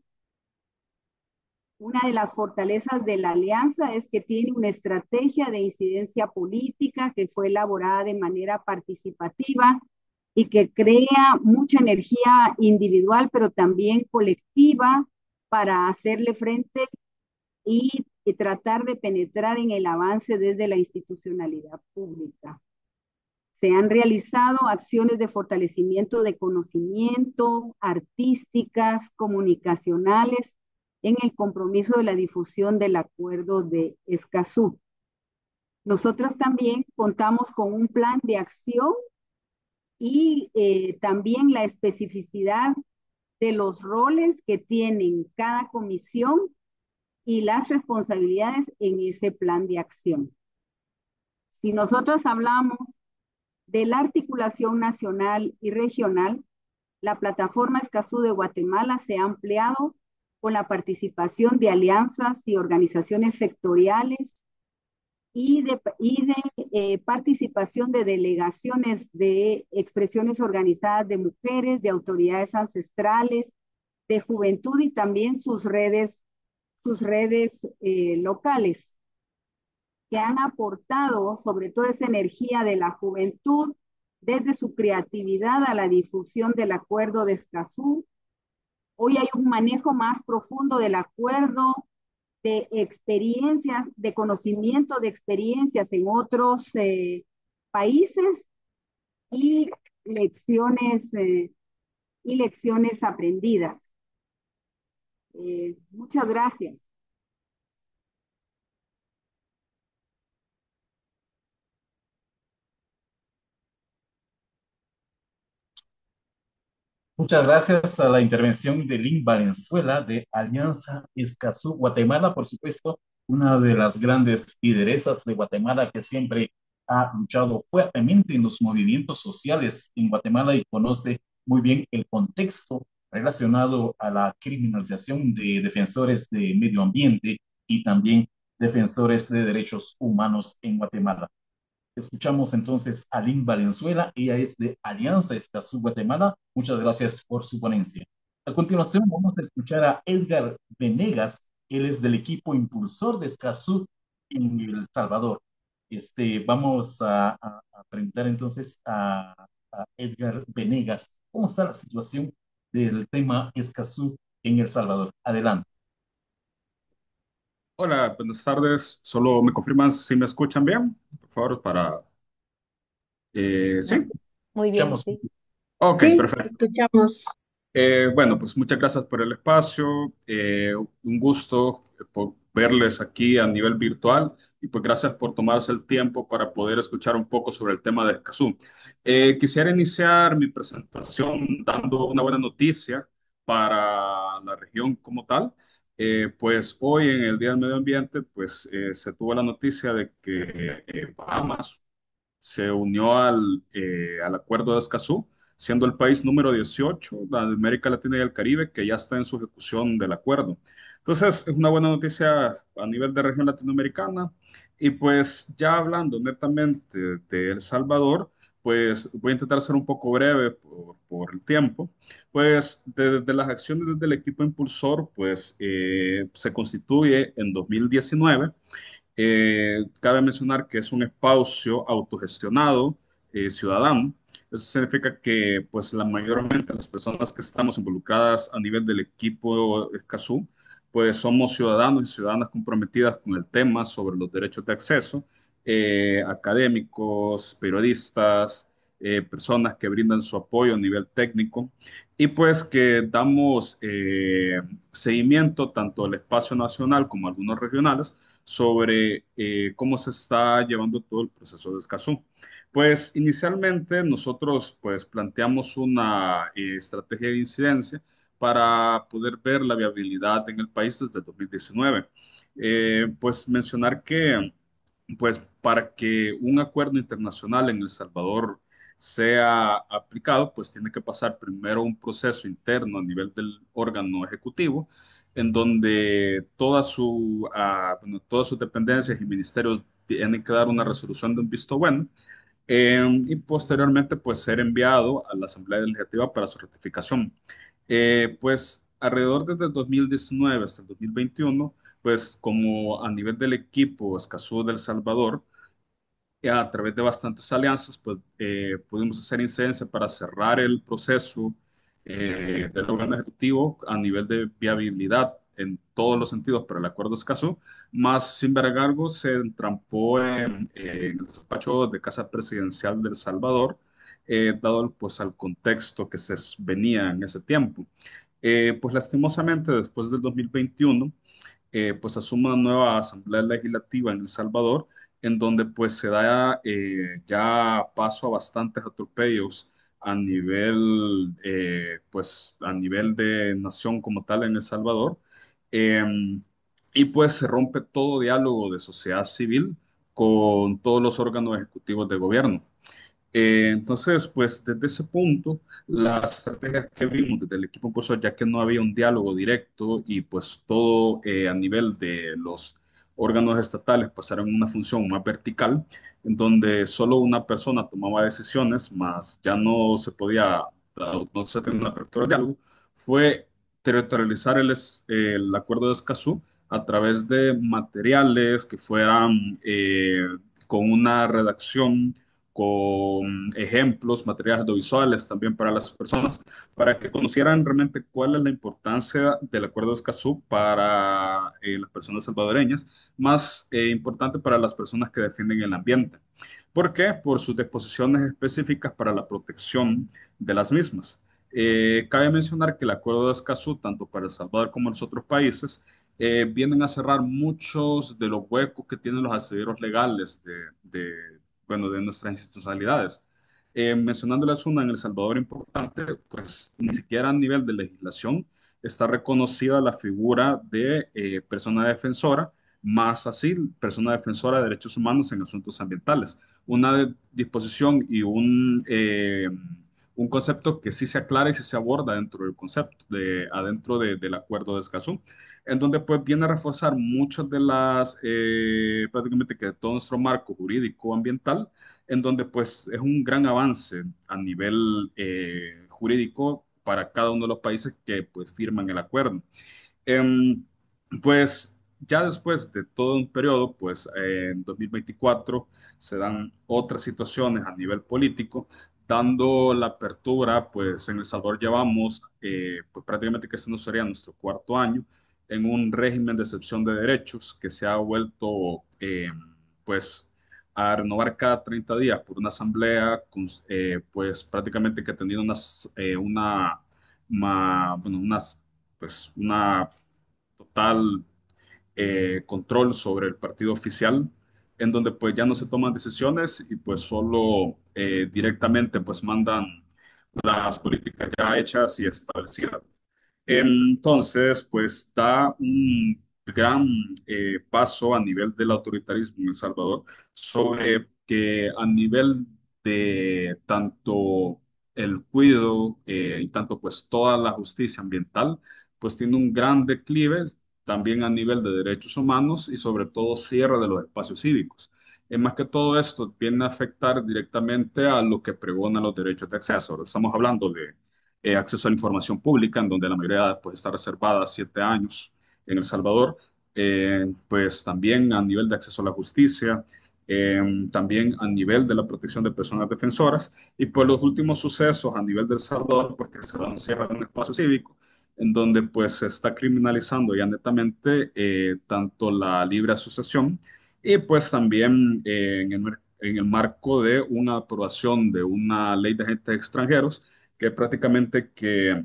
Una de las fortalezas de la alianza es que tiene una estrategia de incidencia política que fue elaborada de manera participativa y que crea mucha energía individual, pero también colectiva para hacerle frente y tratar de penetrar en el avance desde la institucionalidad pública. Se han realizado acciones de fortalecimiento de conocimiento, artísticas, comunicacionales, en el compromiso de la difusión del Acuerdo de Escazú. Nosotros también contamos con un plan de acción y también la especificidad de los roles que tienen cada comisión y las responsabilidades en ese plan de acción. Si nosotros hablamos de la articulación nacional y regional, la plataforma Escazú de Guatemala se ha ampliado con la participación de alianzas y organizaciones sectoriales y de participación de delegaciones de expresiones organizadas de mujeres, de autoridades ancestrales, de juventud y también sus redes locales, que han aportado sobre todo esa energía de la juventud desde su creatividad a la difusión del Acuerdo de Escazú. Hoy hay un manejo más profundo del acuerdo, de experiencias, de conocimiento de experiencias en otros países y lecciones, eh, y lecciones aprendidas. Muchas gracias. Muchas gracias a la intervención de Lynn Valenzuela de Alianza Escazú Guatemala, por supuesto, una de las grandes lideresas de Guatemala que siempre ha luchado fuertemente en los movimientos sociales en Guatemala y conoce muy bien el contexto relacionado a la criminalización de defensores de medio ambiente y también defensores de derechos humanos en Guatemala. Escuchamos entonces a Lynn Valenzuela, ella es de Alianza Escazú Guatemala. Muchas gracias por su ponencia. A continuación vamos a escuchar a Edgar Venegas, él es del equipo impulsor de Escazú en El Salvador. Vamos a preguntar entonces a Edgar Venegas, ¿cómo está la situación del tema Escazú en El Salvador? Adelante. Hola, buenas tardes. Solo me confirman si me escuchan bien, por favor, para... ¿sí? Muy bien, Escuchamos. sí. Ok, Sí, perfecto. escuchamos. Bueno, pues muchas gracias por el espacio. Un gusto por verles aquí a nivel virtual y pues gracias por tomarse el tiempo para poder escuchar un poco sobre el tema de Escazú. Quisiera iniciar mi presentación dando una buena noticia para la región como tal. Pues hoy en el Día del Medio Ambiente, pues se tuvo la noticia de que Bahamas se unió al Acuerdo de Escazú, siendo el país número 18 de América Latina y el Caribe que ya está en su ejecución del acuerdo. Entonces, es una buena noticia a nivel de región latinoamericana. Y pues ya hablando netamente de El Salvador, pues voy a intentar ser un poco breve por el tiempo. Pues desde las acciones desde el equipo impulsor, pues se constituye en 2019. Cabe mencionar que es un espacio autogestionado ciudadano. Eso significa que, pues, la mayormente las personas que estamos involucradas a nivel del equipo Escazú, pues somos ciudadanos y ciudadanas comprometidas con el tema sobre los derechos de acceso, académicos, periodistas, personas que brindan su apoyo a nivel técnico y pues que damos seguimiento tanto al espacio nacional como a algunos regionales sobre cómo se está llevando todo el proceso de Escazú. Pues inicialmente nosotros pues planteamos una estrategia de incidencia para poder ver la viabilidad en el país desde 2019. Pues mencionar que pues para que un acuerdo internacional en El Salvador sea aplicado, pues tiene que pasar primero un proceso interno a nivel del órgano ejecutivo, en donde bueno, todas sus dependencias y ministerios tienen que dar una resolución de un visto bueno, y posteriormente pues ser enviado a la Asamblea Legislativa para su ratificación. Pues alrededor desde el 2019 hasta el 2021, pues como a nivel del equipo Escazú del Salvador, a través de bastantes alianzas, pues pudimos hacer incidencia para cerrar el proceso del órgano ejecutivo a nivel de viabilidad en todos los sentidos para el Acuerdo de Escazú, más sin embargo se entrampó en el despacho de Casa Presidencial de El Salvador, dado pues al contexto que se venía en ese tiempo. Pues lastimosamente después del 2021 pues asume una nueva Asamblea Legislativa en El Salvador, en donde pues se da ya paso a bastantes atropellos a nivel, pues a nivel de nación como tal en El Salvador. Eh, y pues se rompe todo diálogo de sociedad civil con todos los órganos ejecutivos de gobierno. Entonces, pues desde ese punto, las estrategias que vimos desde el equipo impulsor, ya que no había un diálogo directo y pues todo a nivel de los órganos estatales pasaron a una función más vertical, en donde solo una persona tomaba decisiones, más ya no se podía, no se tenía una apertura de diálogo, fue territorializar el acuerdo de Escazú a través de materiales que fueran con una redacción con ejemplos, materiales audiovisuales también para las personas, para que conocieran realmente cuál es la importancia del Acuerdo de Escazú para las personas salvadoreñas, más importante para las personas que defienden el ambiente. ¿Por qué? Por sus disposiciones específicas para la protección de las mismas. Cabe mencionar que el Acuerdo de Escazú, tanto para El Salvador como en los otros países, vienen a cerrar muchos de los huecos que tienen los asederos legales bueno, de nuestras institucionalidades. Mencionándoles una en El Salvador importante, pues ni siquiera a nivel de legislación está reconocida la figura de persona defensora, más así persona defensora de derechos humanos en asuntos ambientales. Una disposición y un concepto que sí se aclara y sí se aborda dentro del concepto, adentro del acuerdo de Escazú, en donde pues viene a reforzar muchas de las, prácticamente que todo nuestro marco jurídico ambiental, en donde pues es un gran avance a nivel jurídico para cada uno de los países que pues firman el acuerdo. Em, pues ya después de todo un periodo, pues en 2024 se dan otras situaciones a nivel político, dando la apertura, pues en El Salvador llevamos, pues prácticamente que este no sería nuestro cuarto año, en un régimen de excepción de derechos que se ha vuelto, pues, a renovar cada 30 días por una asamblea, pues prácticamente que ha tenido bueno, pues, una total control sobre el partido oficial, en donde pues ya no se toman decisiones y pues solo directamente pues mandan las políticas ya hechas y establecidas. Entonces, pues da un gran paso a nivel del autoritarismo en El Salvador sobre que a nivel de tanto el cuidado y tanto pues toda la justicia ambiental, pues tiene un gran declive también a nivel de derechos humanos y sobre todo cierre de los espacios cívicos. Más que todo esto viene a afectar directamente a lo que pregonan los derechos de acceso. Ahora estamos hablando de acceso a la información pública, en donde la mayoría pues, está reservada a 7 años en El Salvador, pues también a nivel de acceso a la justicia, también a nivel de la protección de personas defensoras, y por los últimos sucesos a nivel de El Salvador, pues que se dan cierre de un espacio cívico, en donde pues se está criminalizando ya netamente tanto la libre asociación y pues también en el marco de una aprobación de una ley de agentes extranjeros que prácticamente que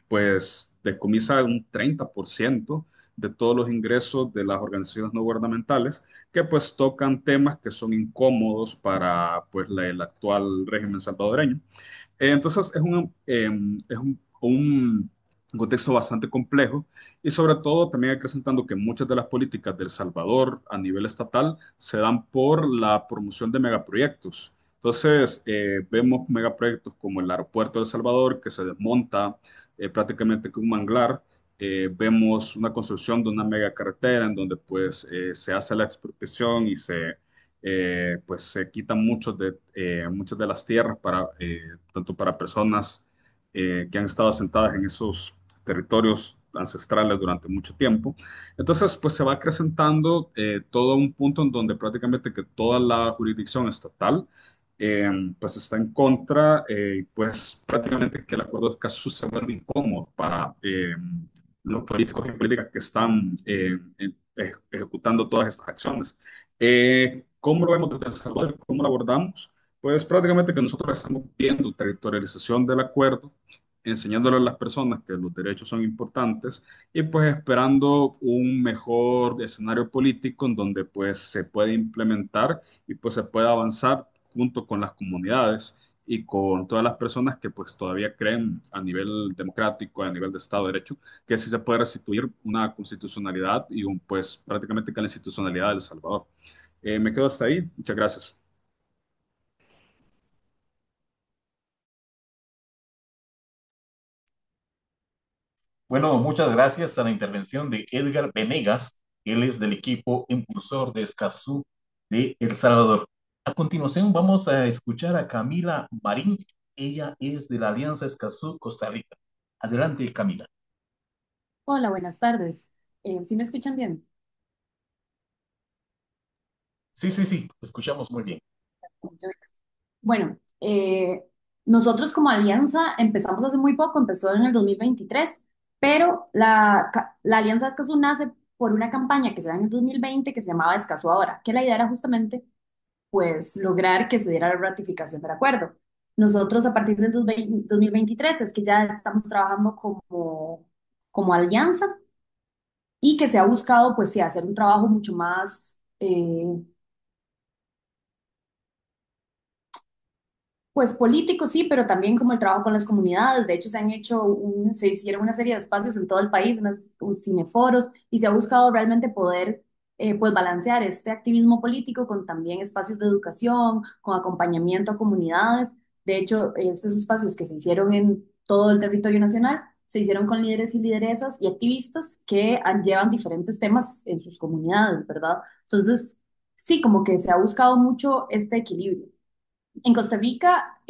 pues decomisa un 30% de todos los ingresos de las organizaciones no gubernamentales que pues tocan temas que son incómodos para pues el actual régimen salvadoreño. Entonces es un contexto bastante complejo y sobre todo también acrecentando que muchas de las políticas del Salvador a nivel estatal se dan por la promoción de megaproyectos. Entonces vemos megaproyectos como el aeropuerto de El Salvador que se desmonta prácticamente con un manglar. Vemos una construcción de una megacarretera en donde pues se hace la expropiación y pues se quitan muchas de las tierras tanto para personas que han estado asentadas en esos territorios ancestrales durante mucho tiempo. Entonces, pues se va acrecentando todo un punto en donde prácticamente que toda la jurisdicción estatal pues está en contra, pues prácticamente que el acuerdo de Escazú se vuelve incómodo para los políticos y políticas que están ejecutando todas estas acciones. ¿Cómo lo vemos desde El Salvador? ¿Cómo lo abordamos? Pues prácticamente que nosotros estamos viendo territorialización del acuerdo, enseñándole a las personas que los derechos son importantes y pues esperando un mejor escenario político en donde pues se puede implementar y pues se pueda avanzar junto con las comunidades y con todas las personas que pues todavía creen a nivel democrático, a nivel de Estado de Derecho, que sí se puede restituir una constitucionalidad y un, pues prácticamente que la institucionalidad de El Salvador. Me quedo hasta ahí. Muchas gracias. Bueno, muchas gracias a la intervención de Edgar Venegas. Él es del equipo impulsor de Escazú de El Salvador. A continuación vamos a escuchar a Camila Marín. Ella es de la Alianza Escazú Costa Rica. Adelante, Camila. Hola, buenas tardes. ¿Sí me escuchan bien? Sí, sí, sí, escuchamos muy bien. Muchas gracias. Bueno, nosotros como alianza empezamos hace muy poco, empezó en el 2023, pero la Alianza Escazú nace por una campaña que se da en el 2020 que se llamaba Escazú Ahora, que la idea era justamente pues lograr que se diera la ratificación del acuerdo. Nosotros a partir del 2023 es que ya estamos trabajando como alianza y que se ha buscado pues sí hacer un trabajo mucho más pues político sí, pero también como el trabajo con las comunidades. De hecho, se hicieron una serie de espacios en todo el país, unos cineforos, y se ha buscado realmente poder pues balancear este activismo político con también espacios de educación, con acompañamiento a comunidades. De hecho, estos espacios que se hicieron en todo el territorio nacional se hicieron con líderes y lideresas y activistas que llevan diferentes temas en sus comunidades, ¿verdad? Entonces, sí, como que se ha buscado mucho este equilibrio. En Costa Rica,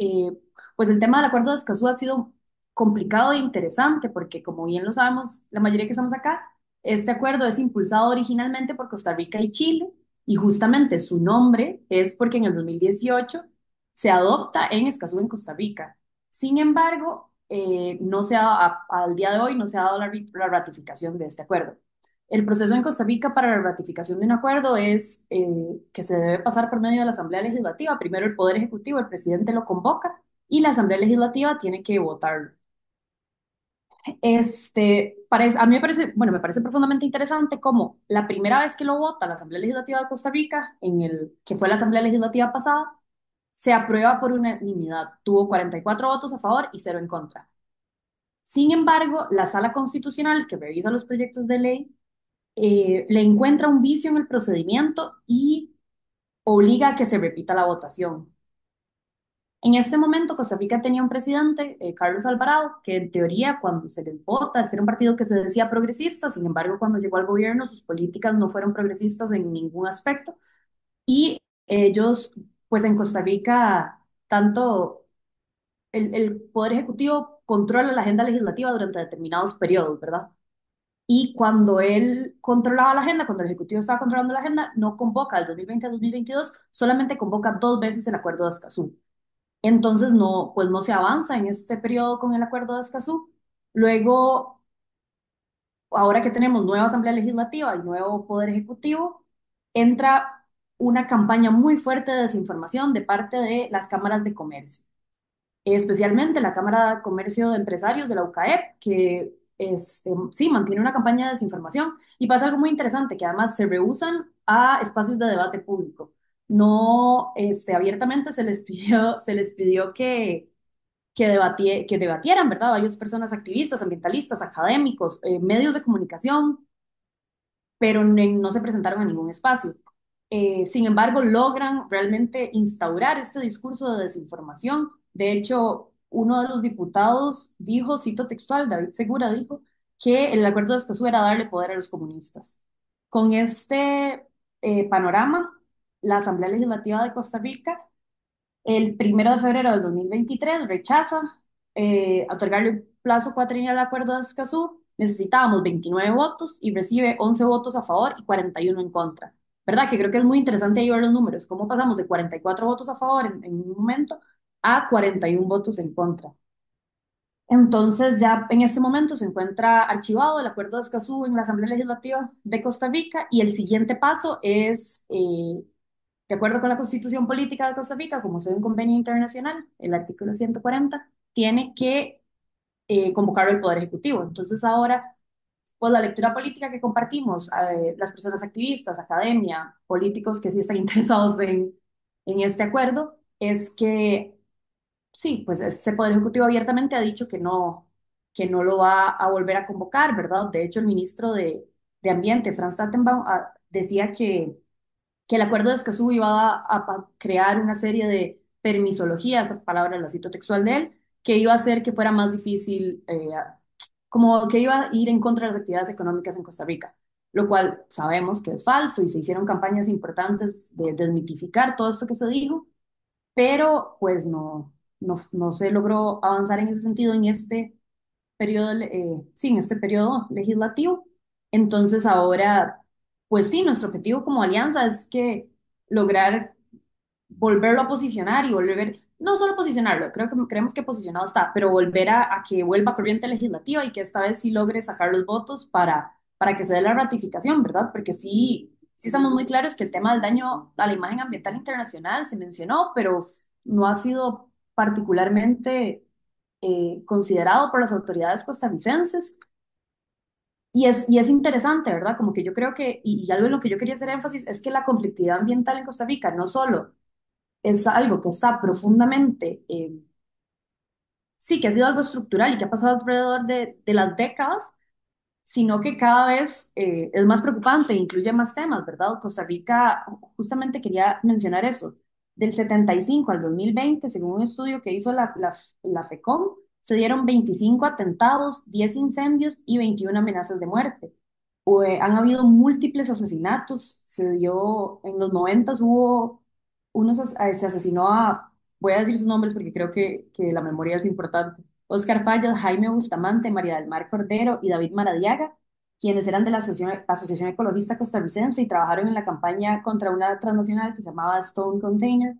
pues el tema del acuerdo de Escazú ha sido complicado e interesante porque, como bien lo sabemos, la mayoría que estamos acá, este acuerdo es impulsado originalmente por Costa Rica y Chile y justamente su nombre es porque en el 2018 se adopta en Escazú, en Costa Rica. Sin embargo, no se ha, al día de hoy no se ha dado la ratificación de este acuerdo. El proceso en Costa Rica para la ratificación de un acuerdo es que se debe pasar por medio de la Asamblea Legislativa. Primero el Poder Ejecutivo, el presidente lo convoca y la Asamblea Legislativa tiene que votarlo. A mí me parece, bueno, me parece profundamente interesante cómo la primera vez que lo vota la Asamblea Legislativa de Costa Rica, que fue la Asamblea Legislativa pasada, se aprueba por unanimidad. Tuvo 44 votos a favor y 0 en contra. Sin embargo, la Sala Constitucional, que revisa los proyectos de ley, le encuentra un vicio en el procedimiento y obliga a que se repita la votación. En este momento, Costa Rica tenía un presidente, Carlos Alvarado, que en teoría cuando se les vota, este era un partido que se decía progresista, sin embargo, cuando llegó al gobierno, sus políticas no fueron progresistas en ningún aspecto. Y ellos, pues en Costa Rica, tanto el Poder Ejecutivo controla la agenda legislativa durante determinados periodos, ¿verdad? Y cuando él controlaba la agenda, cuando el Ejecutivo estaba controlando la agenda, no convoca del 2020 al 2022, solamente convoca 2 veces el Acuerdo de Escazú. Entonces, no, pues no se avanza en este periodo con el Acuerdo de Escazú. Luego, ahora que tenemos nueva Asamblea Legislativa y nuevo Poder Ejecutivo, entra una campaña muy fuerte de desinformación de parte de las cámaras de comercio, especialmente la Cámara de Comercio de Empresarios de la UCAEP, que sí mantiene una campaña de desinformación y pasa algo muy interesante, que además se rehusan a espacios de debate público. No, abiertamente se les pidió que debatieran, ¿verdad? Varias personas activistas, ambientalistas, académicos, medios de comunicación, pero no se presentaron a ningún espacio. Sin embargo, logran realmente instaurar este discurso de desinformación. De hecho, uno de los diputados dijo, cito textual, David Segura dijo, que el acuerdo de Escazú era darle poder a los comunistas. Con este panorama, la Asamblea Legislativa de Costa Rica el 1 de febrero del 2023 rechaza otorgarle un plazo cuatrienal al acuerdo de Escazú. Necesitábamos 29 votos y recibe 11 votos a favor y 41 en contra. ¿Verdad? Que creo que es muy interesante ahí ver los números, cómo pasamos de 44 votos a favor en un momento a 41 votos en contra. Entonces ya en este momento se encuentra archivado el Acuerdo de Escazú en la Asamblea Legislativa de Costa Rica y el siguiente paso es, de acuerdo con la Constitución Política de Costa Rica, como es un convenio internacional, el artículo 140, tiene que convocar el Poder Ejecutivo. Entonces ahora, pues la lectura política que compartimos, las personas activistas, academia, políticos que sí están interesados en este acuerdo, es que sí, pues este Poder Ejecutivo abiertamente ha dicho que no lo va a volver a convocar, ¿verdad? De hecho, el ministro de Ambiente, Franz Tattenbaum, decía que el acuerdo de Escazú iba a crear una serie de permisología, esa palabra la cito textual de él, que iba a hacer que fuera más difícil, como que iba a ir en contra de las actividades económicas en Costa Rica, lo cual sabemos que es falso y se hicieron campañas importantes de desmitificar todo esto que se dijo, pero pues no se logró avanzar en ese sentido en este periodo, sí, en este periodo legislativo. Entonces ahora, pues sí, nuestro objetivo como alianza es que lograr volverlo a posicionar y volver, no solo posicionarlo, creo que creemos que posicionado está, pero volver a que vuelva corriente legislativa y que esta vez sí logre sacar los votos para que se dé la ratificación, ¿verdad? Porque sí, sí estamos muy claros que el tema del daño a la imagen ambiental internacional se mencionó, pero no ha sido particularmente considerado por las autoridades costarricenses. Y es interesante, ¿verdad? Como que yo creo que, y algo en lo que yo quería hacer énfasis, es que la conflictividad ambiental en Costa Rica no solo es algo que está profundamente, sí, que ha sido algo estructural y que ha pasado alrededor de las décadas, sino que cada vez es más preocupante e incluye más temas, ¿verdad? Costa Rica, justamente quería mencionar eso, del 75 al 2020, según un estudio que hizo la FECOM, se dieron 25 atentados, 10 incendios y 21 amenazas de muerte. Han habido múltiples asesinatos, se dio, en los 90 hubo se asesinó a, voy a decir sus nombres porque creo que la memoria es importante, Oscar Fallas, Jaime Bustamante, María del Mar Cordero y David Maradiaga, quienes eran de la Asociación Ecologista Costarricense y trabajaron en la campaña contra una transnacional que se llamaba Stone Container.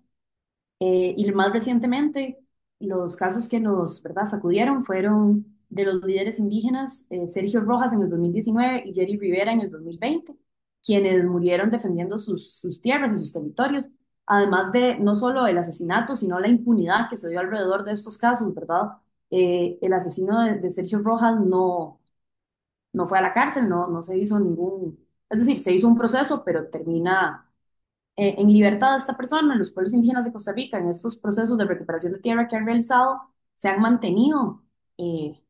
Y más recientemente, los casos que nos, ¿verdad?, sacudieron fueron de los líderes indígenas Sergio Rojas en el 2019 y Jerry Rivera en el 2020, quienes murieron defendiendo sus tierras y sus territorios, además de no solo el asesinato, sino la impunidad que se dio alrededor de estos casos, ¿verdad? El asesino de Sergio Rojas no fue a la cárcel, no se hizo ningún, es decir, se hizo un proceso, pero termina en libertad esta persona. Los pueblos indígenas de Costa Rica, en estos procesos de recuperación de tierra que han realizado, se han mantenido, eh,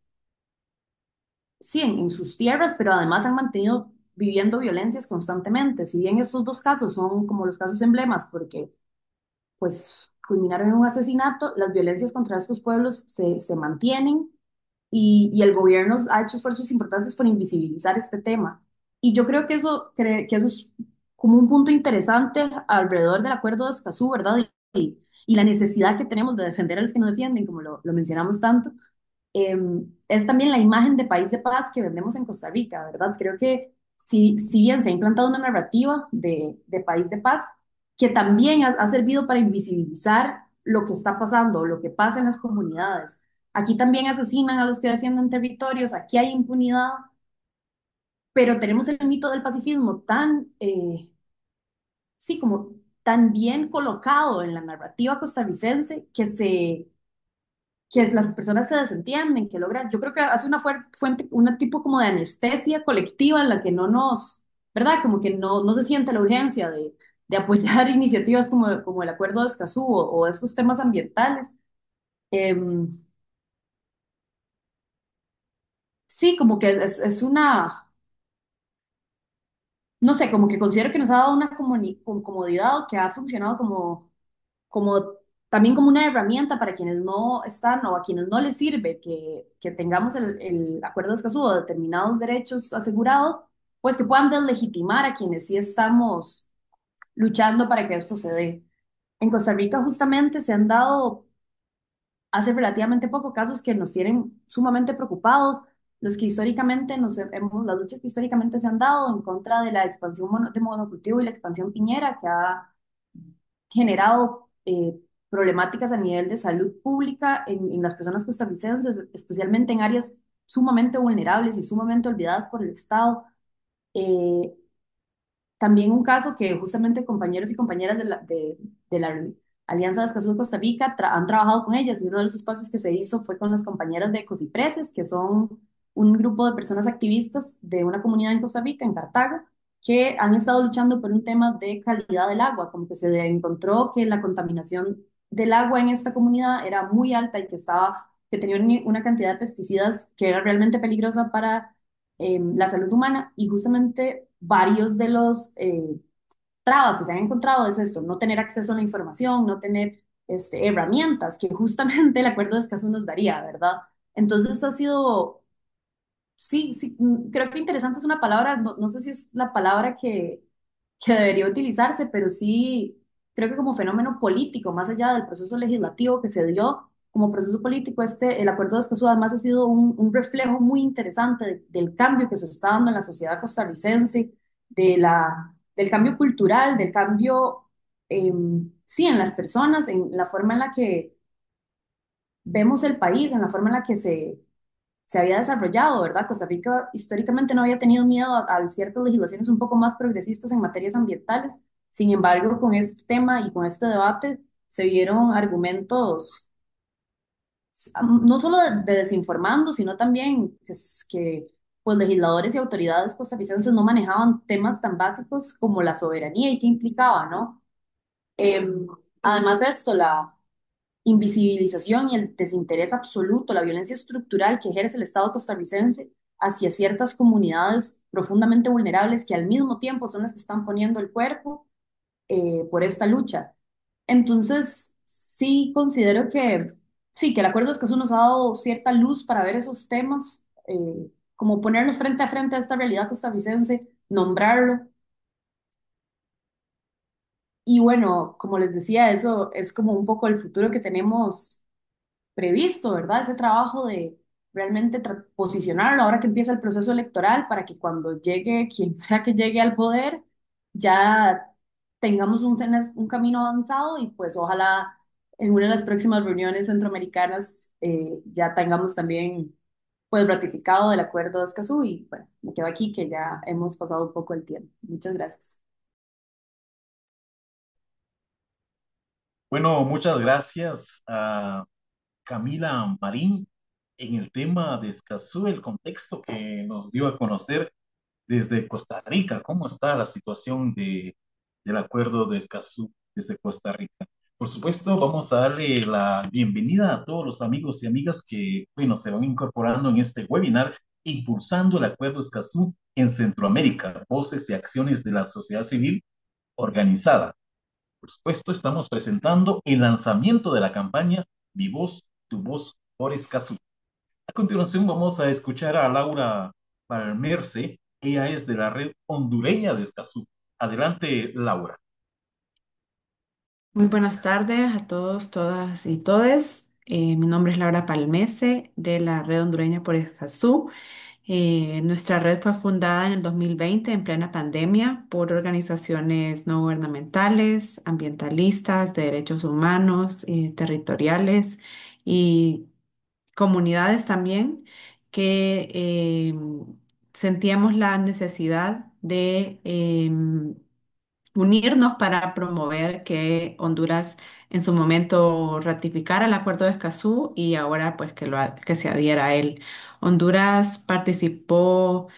sí, en sus tierras, pero además han mantenido viviendo violencias constantemente. Si bien estos dos casos son como los casos emblemas, porque pues culminaron en un asesinato, las violencias contra estos pueblos se mantienen y el gobierno ha hecho esfuerzos importantes por invisibilizar este tema. Y yo creo que que eso es como un punto interesante alrededor del acuerdo de Escazú, ¿verdad? Y la necesidad que tenemos de defender a los que nos defienden, como lo mencionamos tanto, es también la imagen de país de paz que vendemos en Costa Rica, ¿verdad? Creo que si bien se ha implantado una narrativa de país de paz, que también ha servido para invisibilizar lo que está pasando, lo que pasa en las comunidades. Aquí también asesinan a los que defienden territorios, aquí hay impunidad, pero tenemos el mito del pacifismo tan, sí, como tan bien colocado en la narrativa costarricense que las personas se desentienden, que logran, yo creo que hace una fuente, un tipo como de anestesia colectiva en la que no nos, ¿verdad? Como que no se siente la urgencia de apoyar iniciativas como el Acuerdo de Escazú o estos temas ambientales. Em, sí, como que es una, no sé, como que considero que nos ha dado una comodidad que ha funcionado como también como una herramienta para quienes no están o a quienes no les sirve que tengamos el acuerdo de Escazú o determinados derechos asegurados, pues que puedan deslegitimar a quienes sí estamos luchando para que esto se dé. En Costa Rica justamente se han dado hace relativamente poco casos que nos tienen sumamente preocupados, los que históricamente las luchas que históricamente se han dado en contra de la expansión de monocultivo y la expansión piñera que ha generado problemáticas a nivel de salud pública en las personas costarricenses, especialmente en áreas sumamente vulnerables y sumamente olvidadas por el Estado. Eh, También un caso que justamente compañeros y compañeras de la Alianza de Escazú de Costa Rica han trabajado con ellas, y uno de los espacios que se hizo fue con las compañeras de Cosipreses, que son un grupo de personas activistas de una comunidad en Costa Rica, en Cartago, que han estado luchando por un tema de calidad del agua, como que se encontró que la contaminación del agua en esta comunidad era muy alta y que tenía una cantidad de pesticidas que era realmente peligrosa para la salud humana, y justamente varios de los trabas que se han encontrado es esto: no tener acceso a la información, no tener herramientas que justamente el Acuerdo de Escazú nos daría, ¿verdad? Entonces ha sido, sí, sí, creo que interesante es una palabra, no sé si es la palabra que debería utilizarse, pero sí creo que como fenómeno político, más allá del proceso legislativo que se dio, como proceso político, el Acuerdo de Escazú además ha sido un reflejo muy interesante del cambio que se está dando en la sociedad costarricense, del cambio cultural, del cambio, sí, en las personas, en la forma en la que vemos el país, en la forma en la que se había desarrollado, ¿verdad? Costa Rica históricamente no había tenido miedo a ciertas legislaciones un poco más progresistas en materias ambientales. Sin embargo, con este tema y con este debate se vieron argumentos no solo de desinformando, sino también pues, legisladores y autoridades costarricenses no manejaban temas tan básicos como la soberanía y qué implicaba, ¿no? Em, Además de esto, la invisibilización y el desinterés absoluto, la violencia estructural que ejerce el Estado costarricense hacia ciertas comunidades profundamente vulnerables que al mismo tiempo son las que están poniendo el cuerpo por esta lucha. Entonces, sí considero que sí, que el Acuerdo de Escazú nos ha dado cierta luz para ver esos temas, como ponernos frente a frente a esta realidad costarricense, nombrarlo. Y bueno, como les decía, eso es como un poco el futuro que tenemos previsto, ¿verdad? Ese trabajo de realmente posicionarlo ahora que empieza el proceso electoral para que cuando llegue quien sea que llegue al poder, ya tengamos un camino avanzado, y pues ojalá en una de las próximas reuniones centroamericanas ya tengamos también pues ratificado el acuerdo de Escazú. Y bueno, me quedo aquí que ya hemos pasado un poco el tiempo. Muchas gracias. Bueno, muchas gracias a Camila Marín en el tema de Escazú, el contexto que nos dio a conocer desde Costa Rica. ¿Cómo está la situación del acuerdo de Escazú desde Costa Rica? Por supuesto, vamos a darle la bienvenida a todos los amigos y amigas que, bueno, se van incorporando en este webinar, impulsando el acuerdo Escazú en Centroamérica, voces y acciones de la sociedad civil organizada. Por supuesto, estamos presentando el lanzamiento de la campaña Mi voz, tu voz por Escazú. A continuación vamos a escuchar a Laura Palmerce. Ella es de la red hondureña de Escazú. Adelante, Laura. Muy buenas tardes a todos, todas y todes. Mi nombre es Laura Palmese de la Red Hondureña por Escazú. Nuestra red fue fundada en el 2020 en plena pandemia por organizaciones no gubernamentales, ambientalistas, de derechos humanos, territoriales y comunidades también que sentíamos la necesidad de unirnos para promover que Honduras en su momento ratificara el Acuerdo de Escazú y ahora pues que se adhiera a él. Honduras participó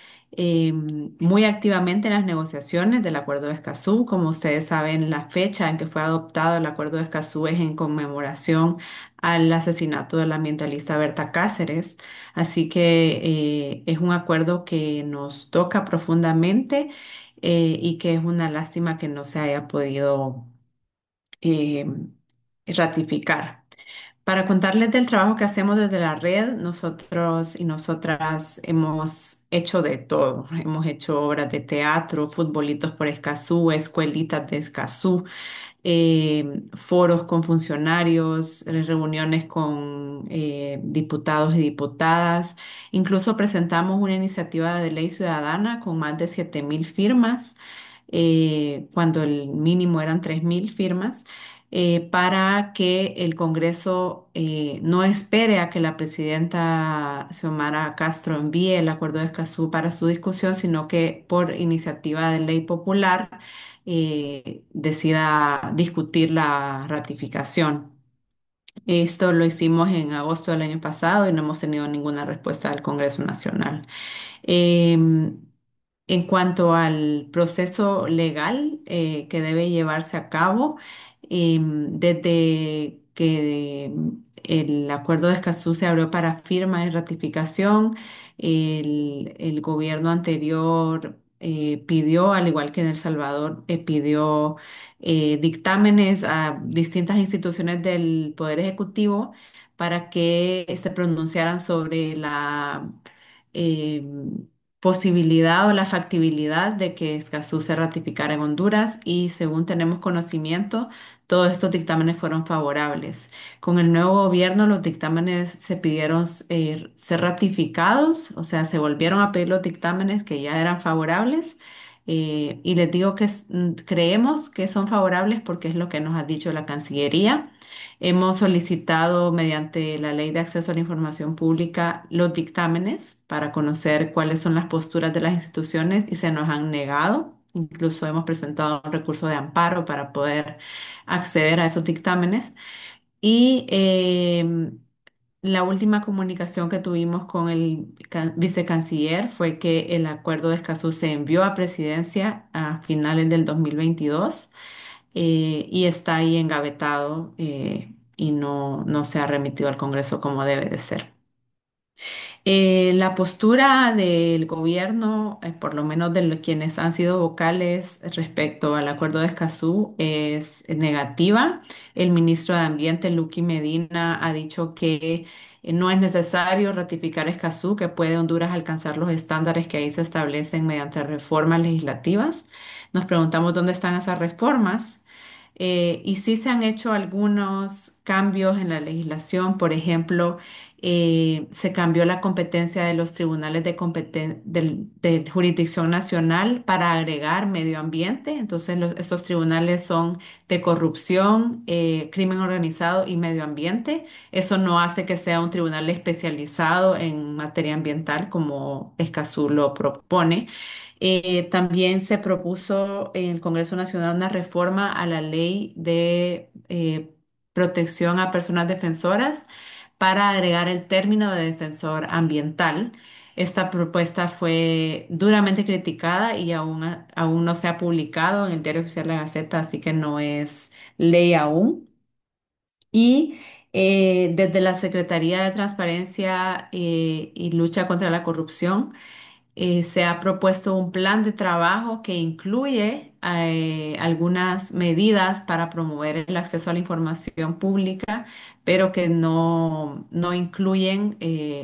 muy activamente en las negociaciones del Acuerdo de Escazú. Como ustedes saben, la fecha en que fue adoptado el Acuerdo de Escazú es en conmemoración al asesinato del ambientalista Berta Cáceres. Así que es un acuerdo que nos toca profundamente y que es una lástima que no se haya podido eh, ratificar. Para contarles del trabajo que hacemos desde la red, nosotros y nosotras hemos hecho de todo. Hemos hecho obras de teatro, futbolitos por Escazú, escuelitas de Escazú, foros con funcionarios, reuniones con diputados y diputadas. Incluso presentamos una iniciativa de ley ciudadana con más de 7.000 firmas, cuando el mínimo eran 3.000 firmas. para que el Congreso no espere a que la presidenta Xiomara Castro envíe el acuerdo de Escazú para su discusión, sino que por iniciativa de ley popular decida discutir la ratificación. Esto lo hicimos en agosto del año pasado y no hemos tenido ninguna respuesta del Congreso Nacional. Em, en cuanto al proceso legal que debe llevarse a cabo, desde que el acuerdo de Escazú se abrió para firma y ratificación, el gobierno anterior pidió, al igual que en El Salvador, pidió dictámenes a distintas instituciones del Poder Ejecutivo para que se pronunciaran sobre la eh, posibilidad o la factibilidad de que Escazú se ratificara en Honduras y según tenemos conocimiento, todos estos dictámenes fueron favorables. Con el nuevo gobierno, los dictámenes se pidieron ser ratificados, o sea, se volvieron a pedir los dictámenes que ya eran favorables. Y les digo que creemos que son favorables porque es lo que nos ha dicho la Cancillería. Hemos solicitado mediante la Ley de Acceso a la Información Pública los dictámenes para conocer cuáles son las posturas de las instituciones y se nos han negado. Incluso hemos presentado un recurso de amparo para poder acceder a esos dictámenes. Y la última comunicación que tuvimos con el vicecanciller fue que el acuerdo de Escazú se envió a presidencia a finales del 2022 y está ahí engavetado y no se ha remitido al Congreso como debe de ser. La postura del gobierno, por lo menos de quienes han sido vocales respecto al acuerdo de Escazú, es negativa. El ministro de Ambiente, Luqui Medina, ha dicho que no es necesario ratificar Escazú, que puede Honduras alcanzar los estándares que ahí se establecen mediante reformas legislativas. Nos preguntamos dónde están esas reformas. Y sí se han hecho algunos cambios en la legislación, por ejemplo, se cambió la competencia de los tribunales de jurisdicción nacional para agregar medio ambiente. Entonces, esos tribunales son de corrupción, crimen organizado y medio ambiente. Eso no hace que sea un tribunal especializado en materia ambiental como Escazú lo propone. También se propuso en el Congreso Nacional una reforma a la ley de protección a personas defensoras para agregar el término de defensor ambiental. Esta propuesta fue duramente criticada y aún no se ha publicado en el Diario Oficial de la Gaceta, así que no es ley aún. Y desde la Secretaría de Transparencia y Lucha contra la Corrupción, se ha propuesto un plan de trabajo que incluye algunas medidas para promover el acceso a la información pública, pero que no incluyen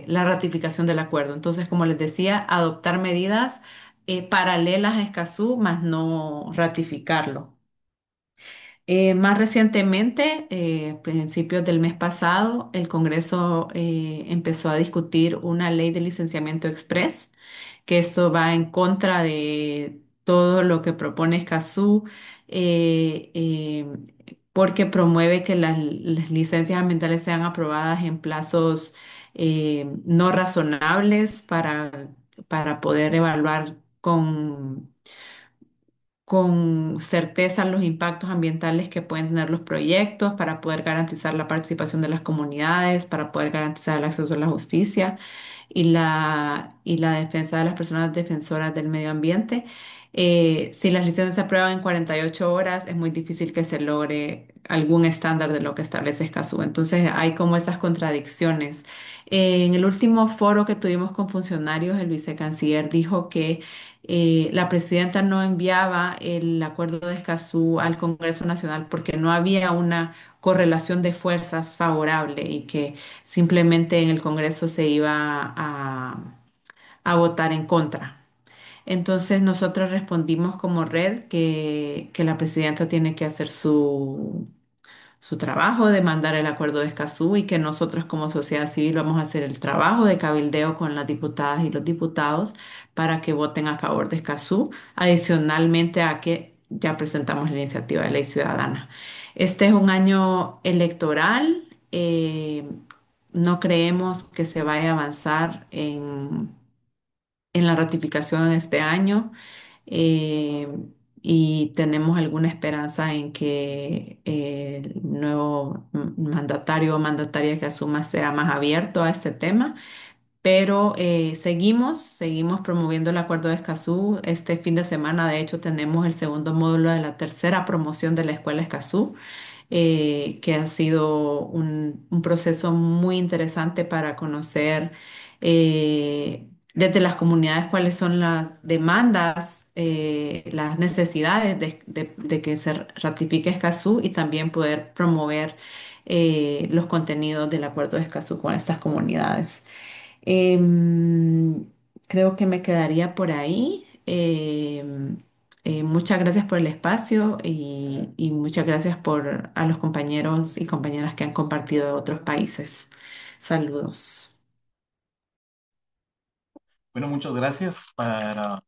la ratificación del acuerdo. Entonces, como les decía, adoptar medidas paralelas a Escazú, más no ratificarlo. Más recientemente, principios del mes pasado, el Congreso empezó a discutir una ley de licenciamiento express, que eso va en contra de todo lo que propone Escazú, porque promueve que las licencias ambientales sean aprobadas en plazos no razonables para poder evaluar con certeza los impactos ambientales que pueden tener los proyectos, para poder garantizar la participación de las comunidades, para poder garantizar el acceso a la justicia y la defensa de las personas defensoras del medio ambiente. Si las licencias se aprueban en 48 horas, es muy difícil que se logre algún estándar de lo que establece Escazú. Entonces hay como esas contradicciones. En el último foro que tuvimos con funcionarios, el vicecanciller dijo que la presidenta no enviaba el acuerdo de Escazú al Congreso Nacional porque no había una correlación de fuerzas favorable y que simplemente en el Congreso se iba a votar en contra. Entonces nosotros respondimos como red que la presidenta tiene que hacer su trabajo de mandar el acuerdo de Escazú y que nosotros como sociedad civil vamos a hacer el trabajo de cabildeo con las diputadas y los diputados para que voten a favor de Escazú, adicionalmente a que ya presentamos la iniciativa de ley ciudadana. Este es un año electoral. No creemos que se vaya a avanzar en la ratificación en este año. eh, y tenemos alguna esperanza en que el nuevo mandatario o mandataria que asuma sea más abierto a este tema. Pero seguimos promoviendo el Acuerdo de Escazú. Este fin de semana, de hecho, tenemos el segundo módulo de la tercera promoción de la Escuela Escazú, que ha sido un proceso muy interesante para conocer desde las comunidades cuáles son las demandas, las necesidades de que se ratifique Escazú y también poder promover los contenidos del Acuerdo de Escazú con estas comunidades. Em, Creo que me quedaría por ahí. Muchas gracias por el espacio y muchas gracias a los compañeros y compañeras que han compartido de otros países. Saludos. Bueno, muchas gracias para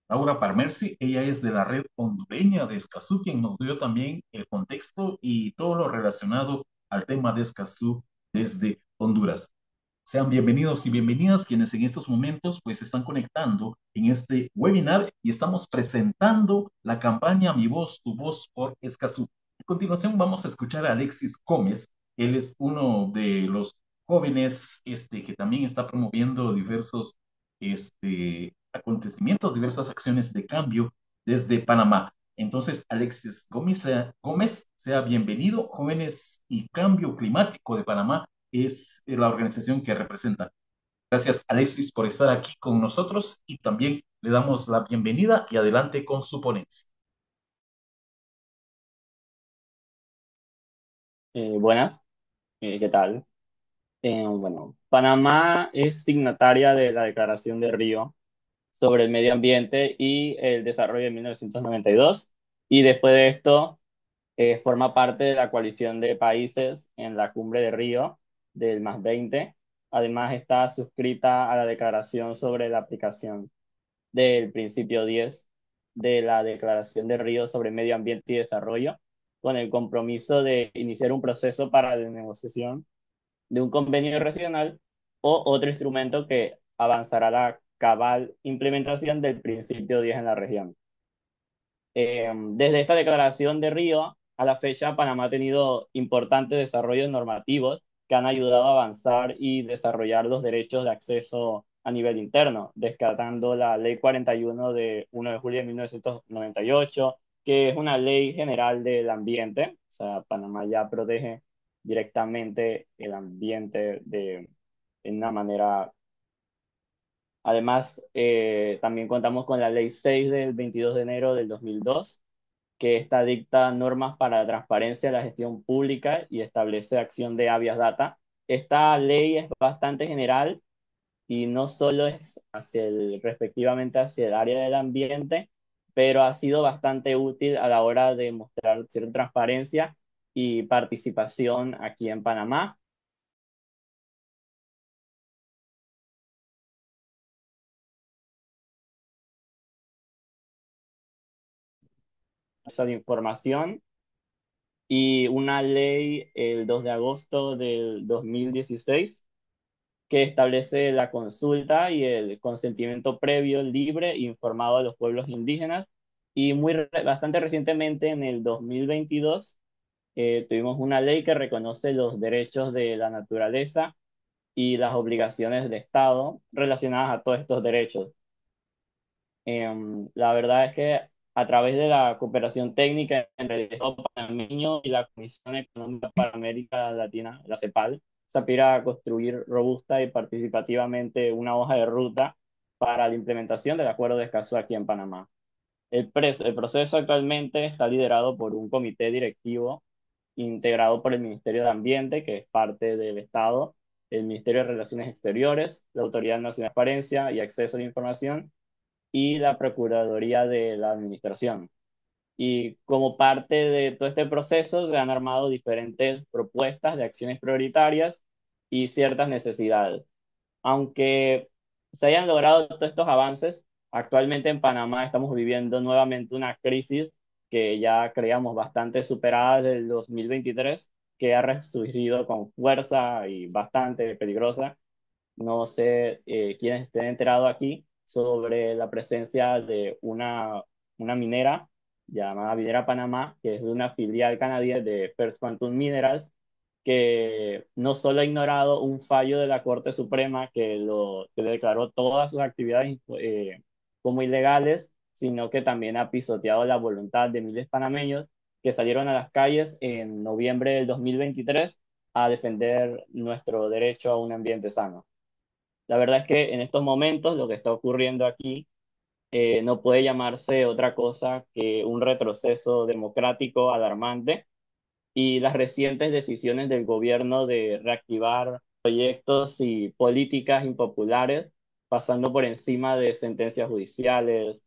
Laura Parmersi. Ella es de la red hondureña de Escazú, quien nos dio también el contexto y todo lo relacionado al tema de Escazú desde Honduras. Sean bienvenidos y bienvenidas quienes en estos momentos pues se están conectando en este webinar y estamos presentando la campaña Mi Voz, Tu Voz por Escazú. A continuación vamos a escuchar a Alexis Gómez. Él es uno de los jóvenes que también está promoviendo diversos acontecimientos, diversas acciones de cambio desde Panamá. Entonces, Alexis Gómez, sea bienvenido. Jóvenes y Cambio Climático de Panamá es la organización que representa. Gracias, Alexis, por estar aquí con nosotros y también le damos la bienvenida y adelante con su ponencia. Buenas, ¿qué tal? Bueno, Panamá es signataria de la Declaración de Río sobre el Medio Ambiente y el Desarrollo de 1992 y después de esto forma parte de la coalición de países en la Cumbre de Río del +20. Además está suscrita a la Declaración sobre la aplicación del Principio 10 de la Declaración de Río sobre Medio Ambiente y Desarrollo, con el compromiso de iniciar un proceso para la negociación de un convenio regional o otro instrumento que avanzará la cabal implementación del Principio 10 en la región. Desde esta declaración de Río a la fecha, Panamá ha tenido importantes desarrollos normativos que han ayudado a avanzar y desarrollar los derechos de acceso a nivel interno, descartando la Ley 41 de 1 de julio de 1998, que es una ley general del ambiente. O sea, Panamá ya protege directamente el ambiente de una manera. Además, también contamos con la Ley 6 del 22 de enero del 2002, que esta dicta normas para la transparencia de la gestión pública y establece acción de habeas data. Esta ley es bastante general y no solo es respectivamente hacia el área del ambiente, pero ha sido bastante útil a la hora de mostrar cierta transparencia y participación aquí en Panamá. Esa de información y una ley el 2 de agosto del 2016 que establece la consulta y el consentimiento previo, libre e informado a los pueblos indígenas. Y bastante recientemente, en el 2022, tuvimos una ley que reconoce los derechos de la naturaleza y las obligaciones del Estado relacionadas a todos estos derechos. La verdad es que a través de la cooperación técnica entre el Estado panameño y la Comisión Económica para América Latina, la CEPAL, se aspira a construir robusta y participativamente una hoja de ruta para la implementación del Acuerdo de Escazú aquí en Panamá. El proceso actualmente está liderado por un comité directivo integrado por el Ministerio de Ambiente, que es parte del Estado, el Ministerio de Relaciones Exteriores, la Autoridad Nacional de Transparencia y Acceso a la Información, y la Procuraduría de la Administración. Y como parte de todo este proceso se han armado diferentes propuestas de acciones prioritarias y ciertas necesidades. Aunque se hayan logrado todos estos avances, actualmente en Panamá estamos viviendo nuevamente una crisis que ya creíamos bastante superada del 2023, que ha resurgido con fuerza y bastante peligrosa. No sé quiénes estén enterados aquí sobre la presencia de una minera llamada Minera Panamá, que es de una filial canadiense de First Quantum Minerals, que no solo ha ignorado un fallo de la Corte Suprema que le declaró todas sus actividades como ilegales, sino que también ha pisoteado la voluntad de miles de panameños que salieron a las calles en noviembre del 2023 a defender nuestro derecho a un ambiente sano. La verdad es que en estos momentos lo que está ocurriendo aquí no puede llamarse otra cosa que un retroceso democrático alarmante, y las recientes decisiones del gobierno de reactivar proyectos y políticas impopulares, pasando por encima de sentencias judiciales,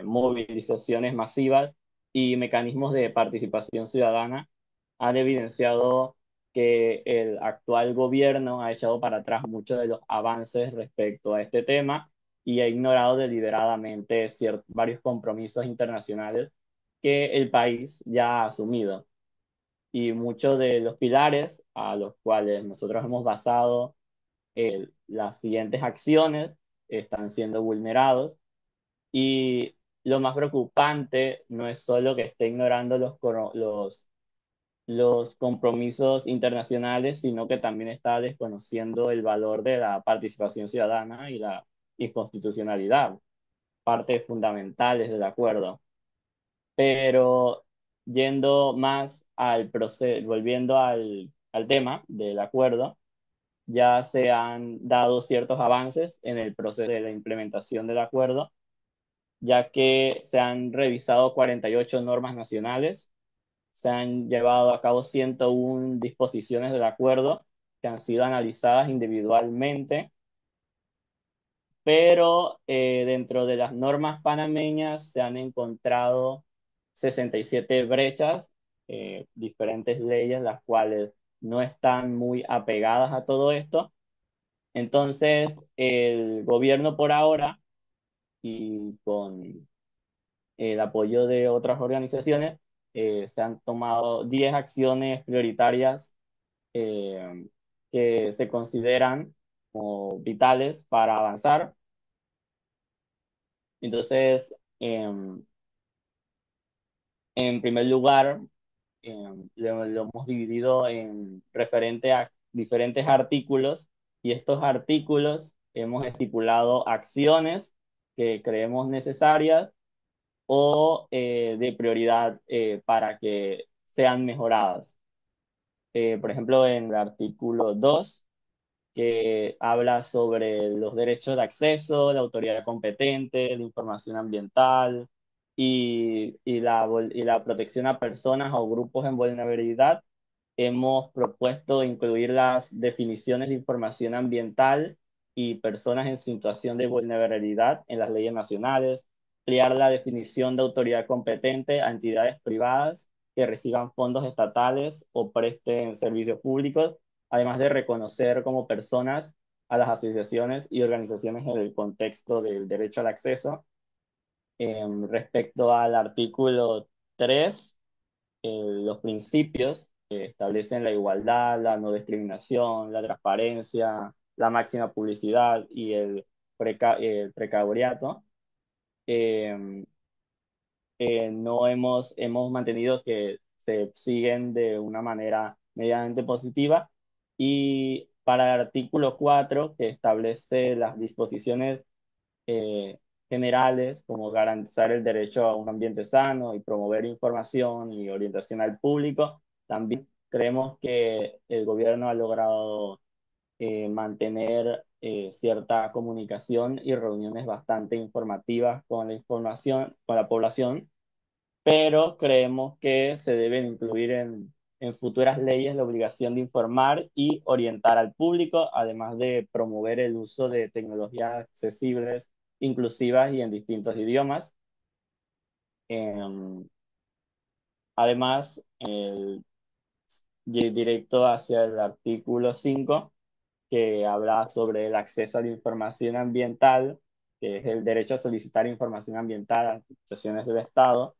movilizaciones masivas y mecanismos de participación ciudadana, han evidenciado que el actual gobierno ha echado para atrás muchos de los avances respecto a este tema y ha ignorado deliberadamente varios compromisos internacionales que el país ya ha asumido. Y muchos de los pilares a los cuales nosotros hemos basado las siguientes acciones están siendo vulnerados. Y lo más preocupante no es solo que esté ignorando los compromisos internacionales, sino que también está desconociendo el valor de la participación ciudadana y la inconstitucionalidad, partes fundamentales del acuerdo. Pero yendo más al proceso, volviendo al tema del acuerdo, ya se han dado ciertos avances en el proceso de la implementación del acuerdo, ya que se han revisado 48 normas nacionales, se han llevado a cabo 101 disposiciones del acuerdo que han sido analizadas individualmente, pero dentro de las normas panameñas se han encontrado 67 brechas, diferentes leyes, las cuales no están muy apegadas a todo esto. Entonces, el gobierno por ahora, y con el apoyo de otras organizaciones, se han tomado 10 acciones prioritarias eh, que se consideran como vitales para avanzar. Entonces, en primer lugar, lo hemos dividido en referente a diferentes artículos, y estos artículos hemos estipulado acciones que creemos necesarias o de prioridad para que sean mejoradas. Por ejemplo, en el artículo 2, que habla sobre los derechos de acceso, la autoridad competente, la información ambiental y la protección a personas o grupos en vulnerabilidad. Hemos propuesto incluir las definiciones de información ambiental y personas en situación de vulnerabilidad en las leyes nacionales, ampliar la definición de autoridad competente a entidades privadas que reciban fondos estatales o presten servicios públicos, además de reconocer como personas a las asociaciones y organizaciones en el contexto del derecho al acceso. Respecto al artículo 3, los principios que establecen la igualdad, la no discriminación, la transparencia, la máxima publicidad y el precariato, eh, no hemos mantenido que se siguen de una manera medianamente positiva. Y para el artículo 4, que establece las disposiciones eh, generales, como garantizar el derecho a un ambiente sano y promover información y orientación al público, también creemos que el gobierno ha logrado mantener cierta comunicación y reuniones bastante informativas con la información, con la población, pero creemos que se deben incluir en futuras leyes la obligación de informar y orientar al público, además de promover el uso de tecnologías accesibles, inclusivas y en distintos idiomas. Em, Además, directo hacia el artículo 5, que habla sobre el acceso a la información ambiental, que es el derecho a solicitar información ambiental a instituciones del Estado.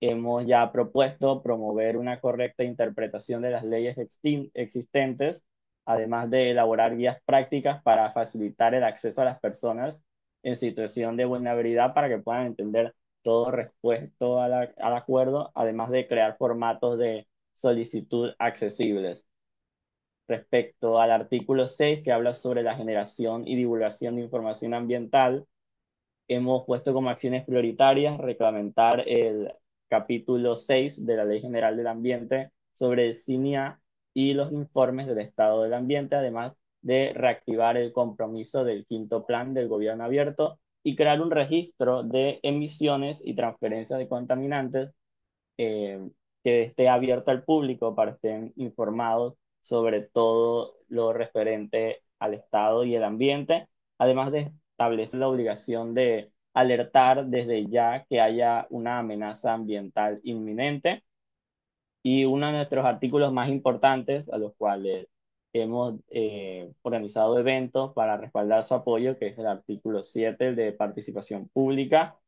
hemos ya propuesto promover una correcta interpretación de las leyes existentes, además de elaborar guías prácticas para facilitar el acceso a las personas en situación de vulnerabilidad para que puedan entender todo respecto al acuerdo, además de crear formatos de solicitud accesibles. Respecto al artículo 6, que habla sobre la generación y divulgación de información ambiental, hemos puesto como acciones prioritarias reglamentar el capítulo 6 de la Ley General del Ambiente sobre el CINIA y los informes del estado del ambiente, además de reactivar el compromiso del quinto plan del gobierno abierto y crear un registro de emisiones y transferencias de contaminantes eh, que esté abierto al público para que estén informados sobre todo lo referente al estado y el ambiente, además de establecer la obligación de alertar desde ya que haya una amenaza ambiental inminente. Y uno de nuestros artículos más importantes, a los cuales hemos organizado eventos para respaldar su apoyo, que es el artículo 7, el de participación pública.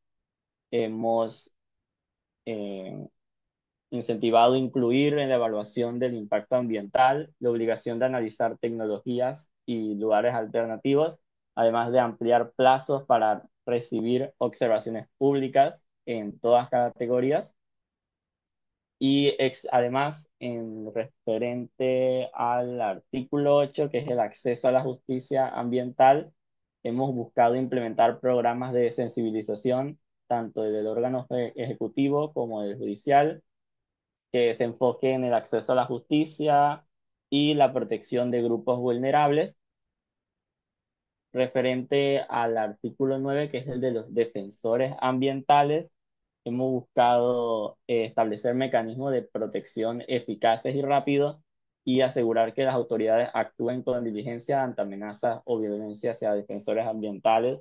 Hemos eh, incentivado incluir en la evaluación del impacto ambiental la obligación de analizar tecnologías y lugares alternativos, además de ampliar plazos para recibir observaciones públicas en todas categorías. Y además, en referente al artículo 8, que es el acceso a la justicia ambiental, hemos buscado implementar programas de sensibilización, tanto del órgano ejecutivo como del judicial, que se enfoque en el acceso a la justicia y la protección de grupos vulnerables. Referente al artículo 9, que es el de los defensores ambientales, hemos buscado establecer mecanismos de protección eficaces y rápidos y asegurar que las autoridades actúen con diligencia ante amenazas o violencia hacia defensores ambientales,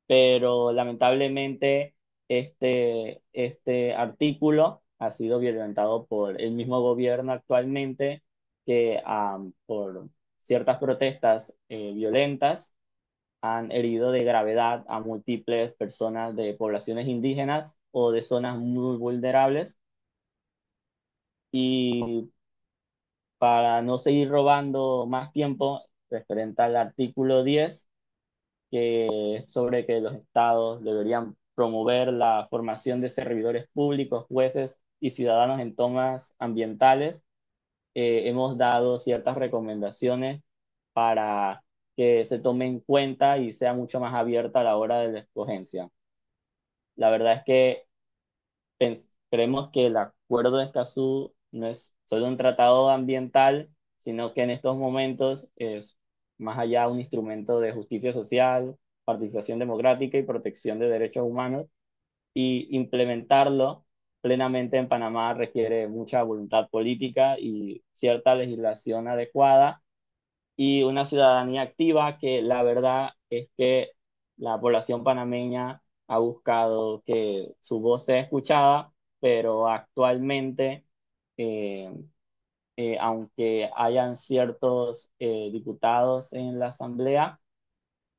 pero lamentablemente este artículo ha sido violentado por el mismo gobierno actualmente, que por ciertas protestas violentas han herido de gravedad a múltiples personas de poblaciones indígenas o de zonas muy vulnerables. Y para no seguir robando más tiempo, referente al artículo 10, que es sobre que los estados deberían promover la formación de servidores públicos, jueces y ciudadanos en temas ambientales, hemos dado ciertas recomendaciones para que se tome en cuenta y sea mucho más abierta a la hora de la escogencia. La verdad es que creemos que el Acuerdo de Escazú no es solo un tratado ambiental, sino que en estos momentos es más allá un instrumento de justicia social, participación democrática y protección de derechos humanos, y implementarlo plenamente en Panamá requiere mucha voluntad política y cierta legislación adecuada y una ciudadanía activa, que la verdad es que la población panameña ha buscado que su voz sea escuchada, pero actualmente, eh, aunque hayan ciertos diputados en la Asamblea,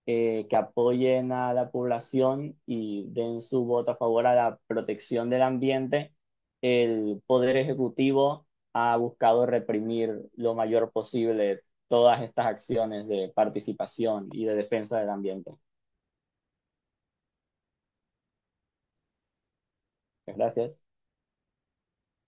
que apoyen a la población y den su voto a favor a la protección del ambiente, el Poder Ejecutivo ha buscado reprimir lo mayor posible todas estas acciones de participación y de defensa del ambiente. Gracias.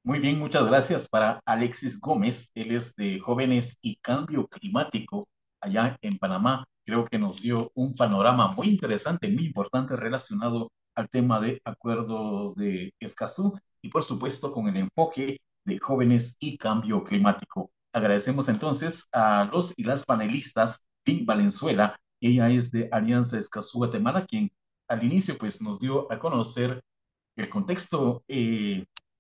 Muy bien, muchas gracias para Alexis Gómez. Él es de Jóvenes y Cambio Climático allá en Panamá. Creo que nos dio un panorama muy interesante, muy importante relacionado al tema de acuerdos de Escazú y por supuesto con el enfoque de Jóvenes y Cambio Climático. Agradecemos entonces a los y las panelistas. Pin Valenzuela, ella es de Alianza Escazú Guatemala, quien al inicio pues nos dio a conocer el contexto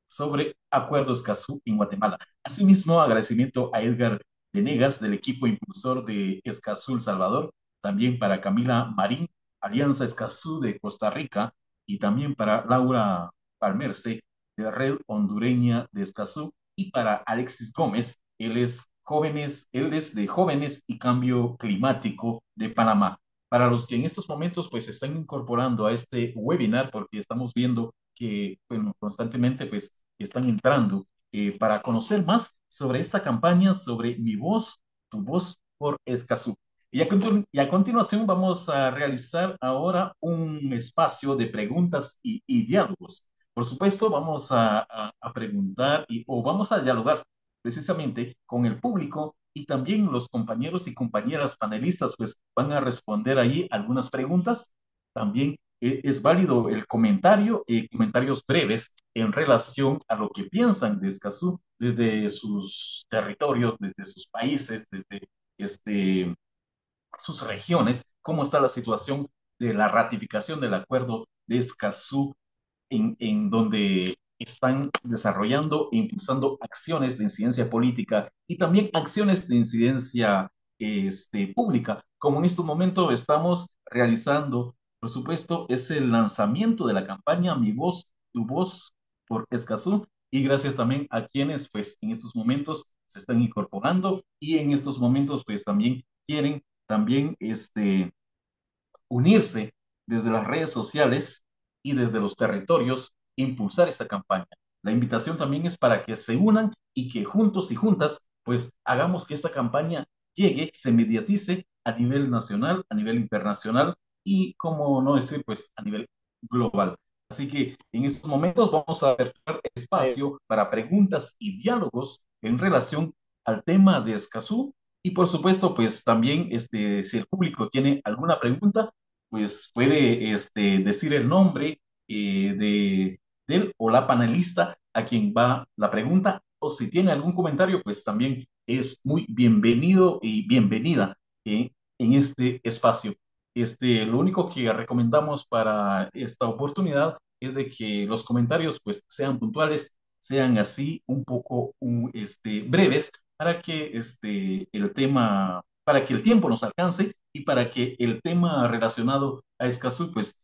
sobre Acuerdos Escazú en Guatemala. Asimismo, agradecimiento a Edgar Venegas del equipo impulsor de Escazú El Salvador, también para Camila Marín, Alianza Escazú de Costa Rica, y también para Laura Palmerce de Red Hondureña de Escazú, y para Alexis Gómez, él es de Jóvenes y Cambio Climático de Panamá. Para los que en estos momentos pues se están incorporando a este webinar, porque estamos viendo que bueno, constantemente pues están entrando para conocer más sobre esta campaña, sobre Mi Voz, Tu Voz por Escazú. Y a continuación vamos a realizar ahora un espacio de preguntas y diálogos. Por supuesto, vamos a preguntar o vamos a dialogar precisamente con el público y también los compañeros y compañeras panelistas pues van a responder ahí algunas preguntas. También es válido el comentario y comentarios breves en relación a lo que piensan de Escazú desde sus territorios, desde sus países, desde sus regiones, cómo está la situación de la ratificación del acuerdo de Escazú en donde están desarrollando e impulsando acciones de incidencia política y también acciones de incidencia pública, como en este momento estamos realizando, por supuesto, es el lanzamiento de la campaña Mi Voz, Tu Voz por Escazú, y gracias también a quienes pues en estos momentos se están incorporando y en estos momentos pues también quieren también unirse desde las redes sociales y desde los territorios, impulsar esta campaña. La invitación también es para que se unan y que juntos y juntas, pues hagamos que esta campaña llegue, se mediatice a nivel nacional, a nivel internacional y, como no decir, pues a nivel global. Así que en estos momentos vamos a abrir espacio para preguntas y diálogos en relación al tema de Escazú y por supuesto, pues también si el público tiene alguna pregunta, pues puede decir el nombre de él o la panelista a quien va la pregunta, o si tiene algún comentario, pues también es muy bienvenido y bienvenida en este espacio. Lo único que recomendamos para esta oportunidad es de que los comentarios pues sean puntuales, sean así un poco breves para que el tema, para que el tiempo nos alcance y para que el tema relacionado a Escazú pues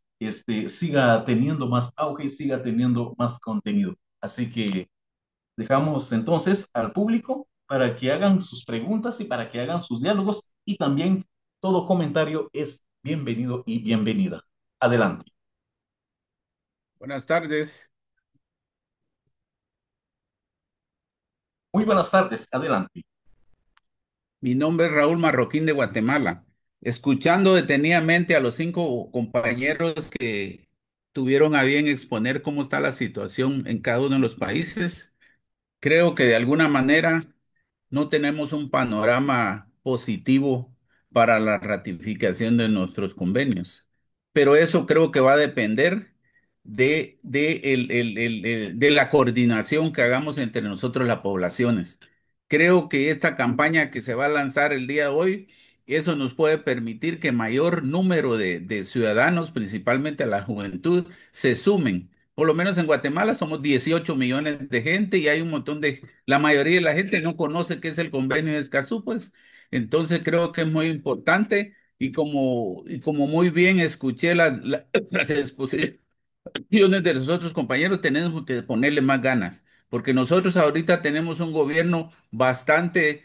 siga teniendo más auge, siga teniendo más contenido. Así que dejamos entonces al público para que hagan sus preguntas y para que hagan sus diálogos y también todo comentario es bienvenido y bienvenida. Adelante. Buenas tardes. Muy buenas tardes, adelante. Mi nombre es Raúl Marroquín de Guatemala. Escuchando detenidamente a los 5 compañeros que tuvieron a bien exponer cómo está la situación en cada uno de los países, creo que de alguna manera no tenemos un panorama positivo para la ratificación de nuestros convenios. Pero eso creo que va a depender de la coordinación que hagamos entre nosotros las poblaciones. Creo que esta campaña que se va a lanzar el día de hoy, eso nos puede permitir que mayor número de ciudadanos, principalmente a la juventud, se sumen. Por lo menos en Guatemala somos 18 millones de gente y hay un montón la mayoría de la gente no conoce qué es el convenio de Escazú, pues. Entonces creo que es muy importante y como muy bien escuché las exposiciones de los otros compañeros, tenemos que ponerle más ganas, porque nosotros ahorita tenemos un gobierno bastante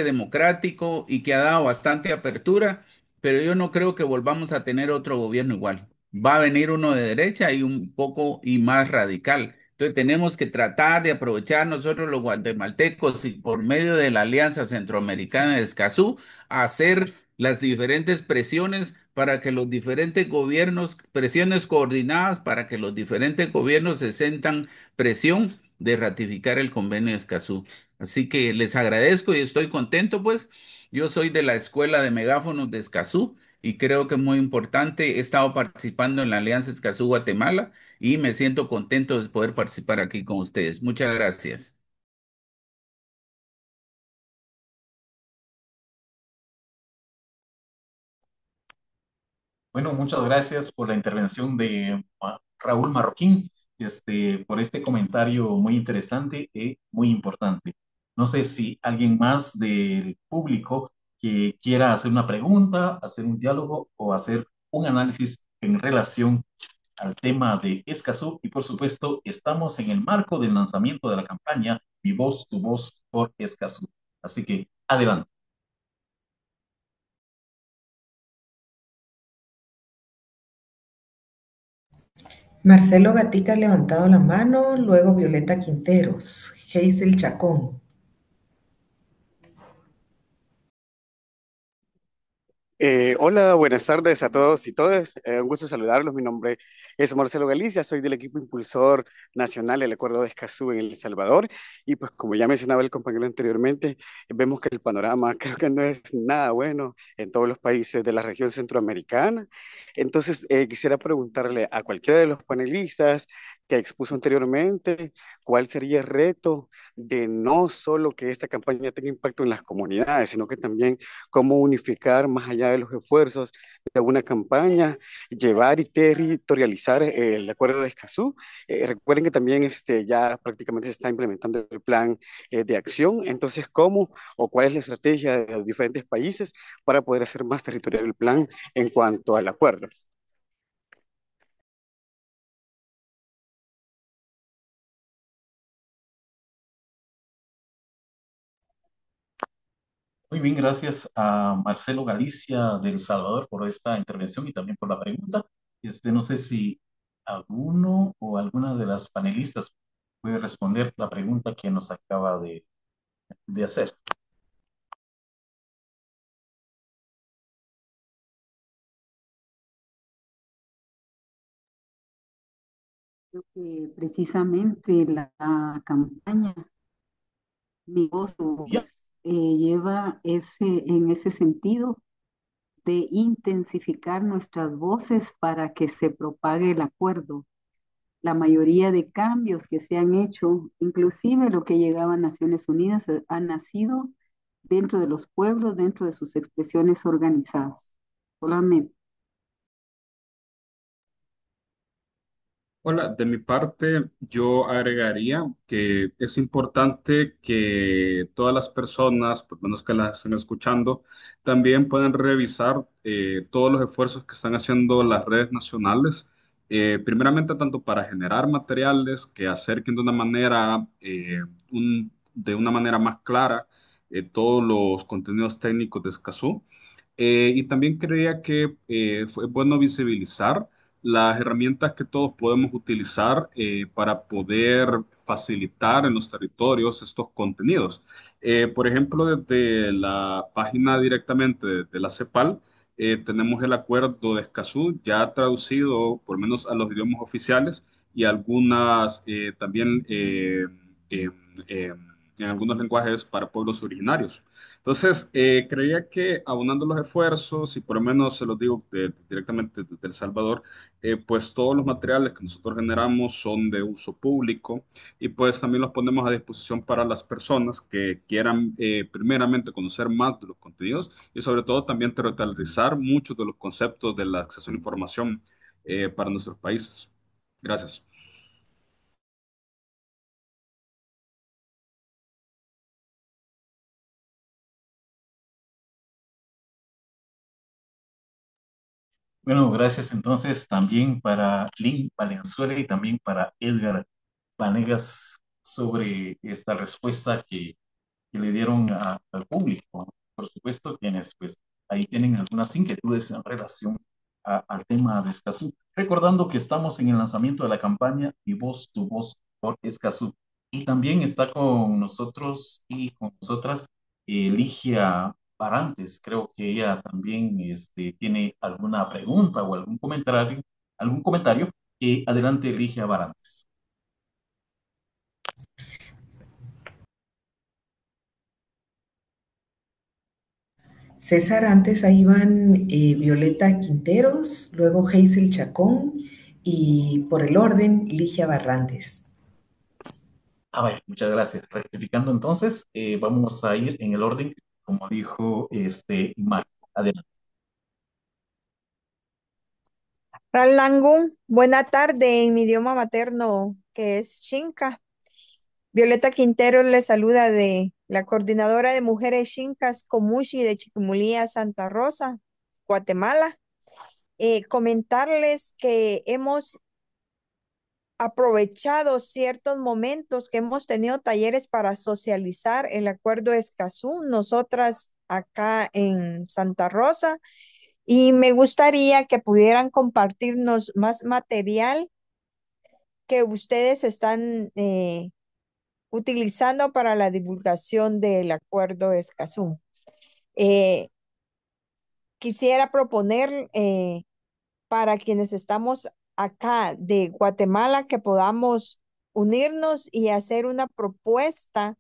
democrático y que ha dado bastante apertura, pero yo no creo que volvamos a tener otro gobierno igual. Va a venir uno de derecha y un poco y más radical. Entonces tenemos que tratar de aprovechar nosotros los guatemaltecos y por medio de la Alianza Centroamericana de Escazú, hacer las diferentes presiones para que los diferentes gobiernos, presiones coordinadas para que los diferentes gobiernos se sientan presión de ratificar el convenio de Escazú. Así que les agradezco y estoy contento, pues. Yo soy de la Escuela de Megáfonos de Escazú y creo que es muy importante. He estado participando en la Alianza Escazú Guatemala y me siento contento de poder participar aquí con ustedes. Muchas gracias. Bueno, muchas gracias por la intervención de Raúl Marroquín, por este comentario muy interesante y muy importante. No sé si alguien más del público que quiera hacer una pregunta, hacer un diálogo o hacer un análisis en relación al tema de Escazú. Y por supuesto, estamos en el marco del lanzamiento de la campaña Mi Voz, Tu Voz por Escazú. Así que adelante. Marcelo Gatica ha levantado la mano, luego Violeta Quinteros, Hazel Chacón. Hola, buenas tardes a todos y todas. Un gusto saludarlos. Mi nombre es Marcelo Galicia, soy del equipo impulsor nacional del Acuerdo de Escazú en El Salvador. Y pues como ya mencionaba el compañero anteriormente, vemos que el panorama creo que no es nada bueno en todos los países de la región centroamericana. Entonces, quisiera preguntarle a cualquiera de los panelistas que expuso anteriormente, ¿cuál sería el reto de no solo que esta campaña tenga impacto en las comunidades, sino que también cómo unificar más allá de los esfuerzos de una campaña, llevar y territorializar el acuerdo de Escazú? Recuerden que también ya prácticamente se está implementando el plan de acción. Entonces, ¿cómo o cuál es la estrategia de los diferentes países para poder hacer más territorial el plan en cuanto al acuerdo? Muy bien, gracias a Marcelo Galicia de El Salvador por esta intervención y también por la pregunta. No sé si alguno o alguna de las panelistas puede responder la pregunta que nos acaba de hacer. Creo que precisamente la campaña Mi Voz, Tu Ya. Voz lleva en ese sentido de intensificar nuestras voces para que se propague el acuerdo. La mayoría de cambios que se han hecho, inclusive lo que llegaba a Naciones Unidas, ha nacido dentro de los pueblos, dentro de sus expresiones organizadas. Solamente. Hola, de mi parte yo agregaría que es importante que todas las personas, por lo menos que las estén escuchando, también puedan revisar todos los esfuerzos que están haciendo las redes nacionales, primeramente tanto para generar materiales que acerquen de una manera, de una manera más clara todos los contenidos técnicos de Escazú. Y también creía que fue bueno visibilizar las herramientas que todos podemos utilizar para poder facilitar en los territorios estos contenidos. Por ejemplo, desde la página directamente de la CEPAL, tenemos el acuerdo de Escazú ya traducido por lo menos a los idiomas oficiales y algunas también eh, eh, en algunos lenguajes para pueblos originarios. Entonces, creía que aunando los esfuerzos, y por lo menos se los digo directamente desde El Salvador, pues todos los materiales que nosotros generamos son de uso público y pues también los ponemos a disposición para las personas que quieran primeramente conocer más de los contenidos y sobre todo también territorializar muchos de los conceptos del acceso a la información para nuestros países. Gracias. Bueno, gracias entonces también para Lynn Valenzuela y también para Edgar Vanegas sobre esta respuesta que le dieron al público, ¿no? Por supuesto, quienes pues ahí tienen algunas inquietudes en relación al tema de Escazú. Recordando que estamos en el lanzamiento de la campaña Mi Voz, Tu Voz por Escazú. Y también está con nosotros y con nosotras Ligia Barantes. Creo que ella también tiene alguna pregunta o algún comentario. Algún comentario. Adelante, Ligia Barantes. César, antes ahí van Violeta Quinteros, luego Hazel Chacón y por el orden Ligia Barrantes. A ver, muchas gracias. Rectificando entonces, vamos a ir en el orden, como dijo Marco. Adelante. Ranlangun, buena tarde en mi idioma materno, que es Xinca. Violeta Quintero le saluda de la Coordinadora de Mujeres Xincas Comushi de Chiquimulía, Santa Rosa, Guatemala. Comentarles que hemos aprovechado ciertos momentos que hemos tenido talleres para socializar el acuerdo de Escazú, nosotras acá en Santa Rosa, y me gustaría que pudieran compartirnos más material que ustedes están utilizando para la divulgación del Acuerdo de Escazú. Eh, Quisiera proponer para quienes estamos acá de Guatemala que podamos unirnos y hacer una propuesta,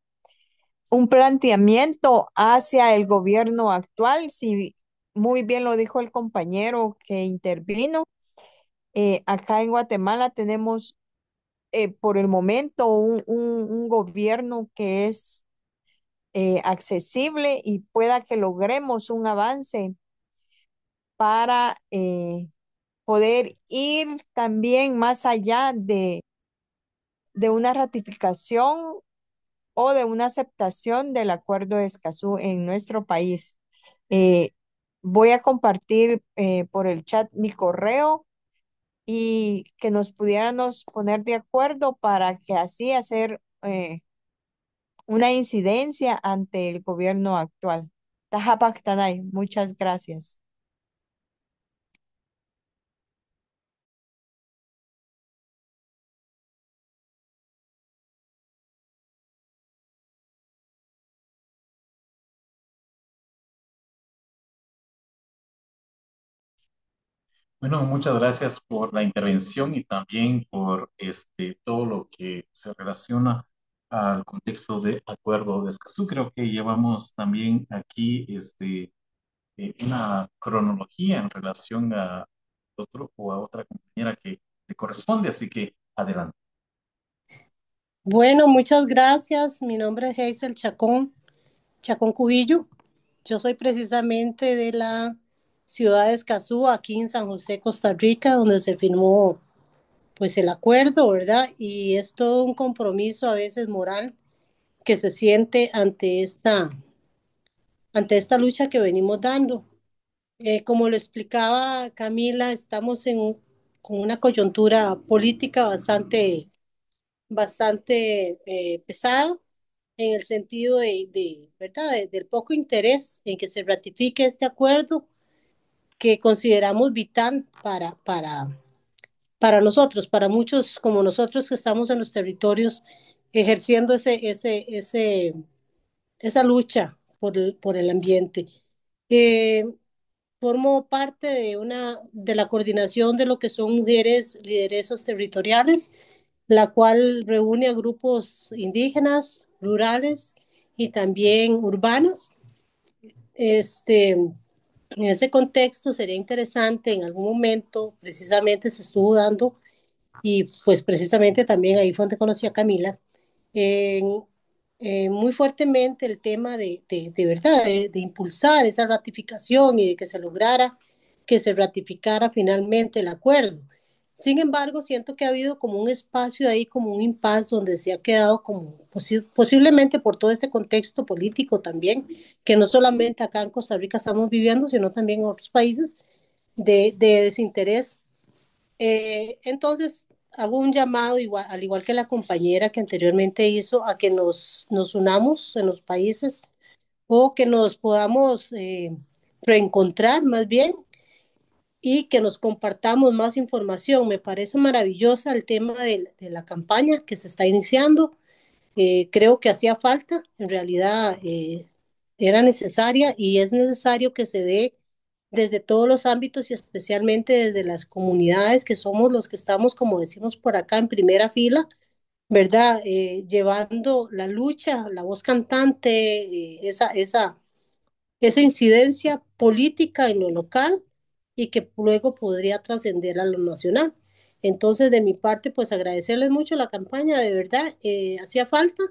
un planteamiento hacia el gobierno actual. Si muy bien lo dijo el compañero que intervino, acá en Guatemala tenemos por el momento un gobierno que es accesible y pueda que logremos un avance para poder ir también más allá de una ratificación o de una aceptación del Acuerdo de Escazú en nuestro país. Eh, Voy a compartir por el chat mi correo y que nos pudiéramos poner de acuerdo para que así hacer una incidencia ante el gobierno actual. Tajapactanay, muchas gracias. Bueno, muchas gracias por la intervención y también por todo lo que se relaciona al contexto de Acuerdo de Escazú. Creo que llevamos también aquí una cronología en relación a otro o a otra compañera que le corresponde, así que adelante. Bueno, muchas gracias. Mi nombre es Hazel Chacón, Chacón Cubillo. Yo soy precisamente de la ciudad de Escazú, aquí en San José, Costa Rica, donde se firmó pues el acuerdo, ¿verdad? Y es todo un compromiso a veces moral que se siente ante esta lucha que venimos dando. Como lo explicaba Camila, estamos con una coyuntura política bastante pesada en el sentido ¿verdad? Del poco interés en que se ratifique este acuerdo que consideramos vital para nosotros, para muchos como nosotros que estamos en los territorios ejerciendo esa lucha por el ambiente. Eh, Formo parte de la coordinación de lo que son mujeres lideresas territoriales, la cual reúne a grupos indígenas, rurales y también urbanos. En ese contexto sería interesante en algún momento, precisamente se estuvo dando, y pues precisamente también ahí fue donde conocí a Camila, en- muy fuertemente el tema de verdad, de impulsar esa ratificación y de que se lograra, que se ratificara finalmente el acuerdo. Sin embargo, siento que ha habido como un espacio ahí, como un impasse donde se ha quedado como posiblemente por todo este contexto político también, que no solamente acá en Costa Rica estamos viviendo, sino también en otros países de desinterés. Entonces, hago un llamado, igual, al igual que la compañera que anteriormente hizo, a que nos unamos en los países o que nos podamos reencontrar más bien y que nos compartamos más información. Me parece maravillosa el tema de la campaña que se está iniciando. Creo que hacía falta, en realidad era necesaria y es necesario que se dé desde todos los ámbitos y especialmente desde las comunidades que somos los que estamos, como decimos por acá, en primera fila, ¿verdad? Llevando la lucha, la voz cantante, esa incidencia política en lo local y que luego podría trascender a lo nacional. Entonces, de mi parte, pues agradecerles mucho la campaña, de verdad, hacía falta,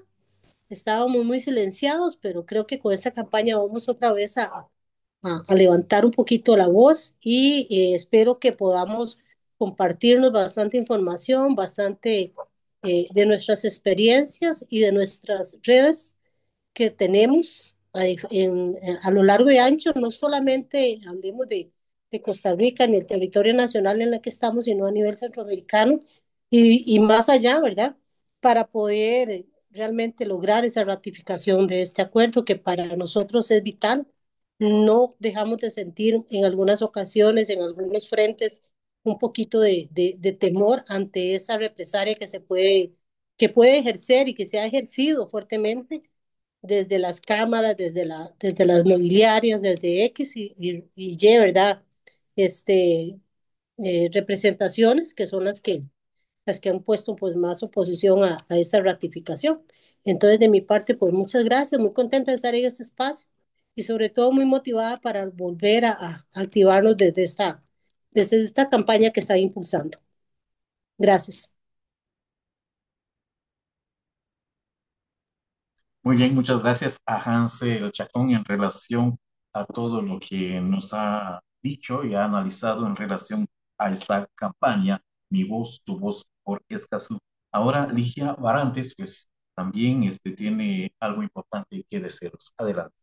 estábamos muy silenciados, pero creo que con esta campaña vamos otra vez a levantar un poquito la voz y espero que podamos compartirnos bastante información, bastante de nuestras experiencias y de nuestras redes que tenemos a lo largo y ancho, no solamente hablemos de Costa Rica ni el territorio nacional en el que estamos, sino a nivel centroamericano y más allá, ¿verdad? Para poder realmente lograr esa ratificación de este acuerdo que para nosotros es vital. No dejamos de sentir en algunas ocasiones, en algunos frentes, un poquito de temor ante esa represalia que puede ejercer y que se ha ejercido fuertemente desde las cámaras, desde las mobiliarias, desde X y Y, ¿verdad? Este, representaciones que son las que han puesto pues más oposición a esta ratificación. Entonces, de mi parte, pues muchas gracias, muy contenta de estar en este espacio y sobre todo muy motivada para volver a activarnos desde esta campaña que están impulsando. Gracias. Muy bien, muchas gracias a Hansel Chacón en relación a todo lo que nos ha dicho y ha analizado en relación a esta campaña, Mi voz, tu voz por Escazú. Ahora, Ligia Barantes, pues también tiene algo importante que decirnos. Adelante.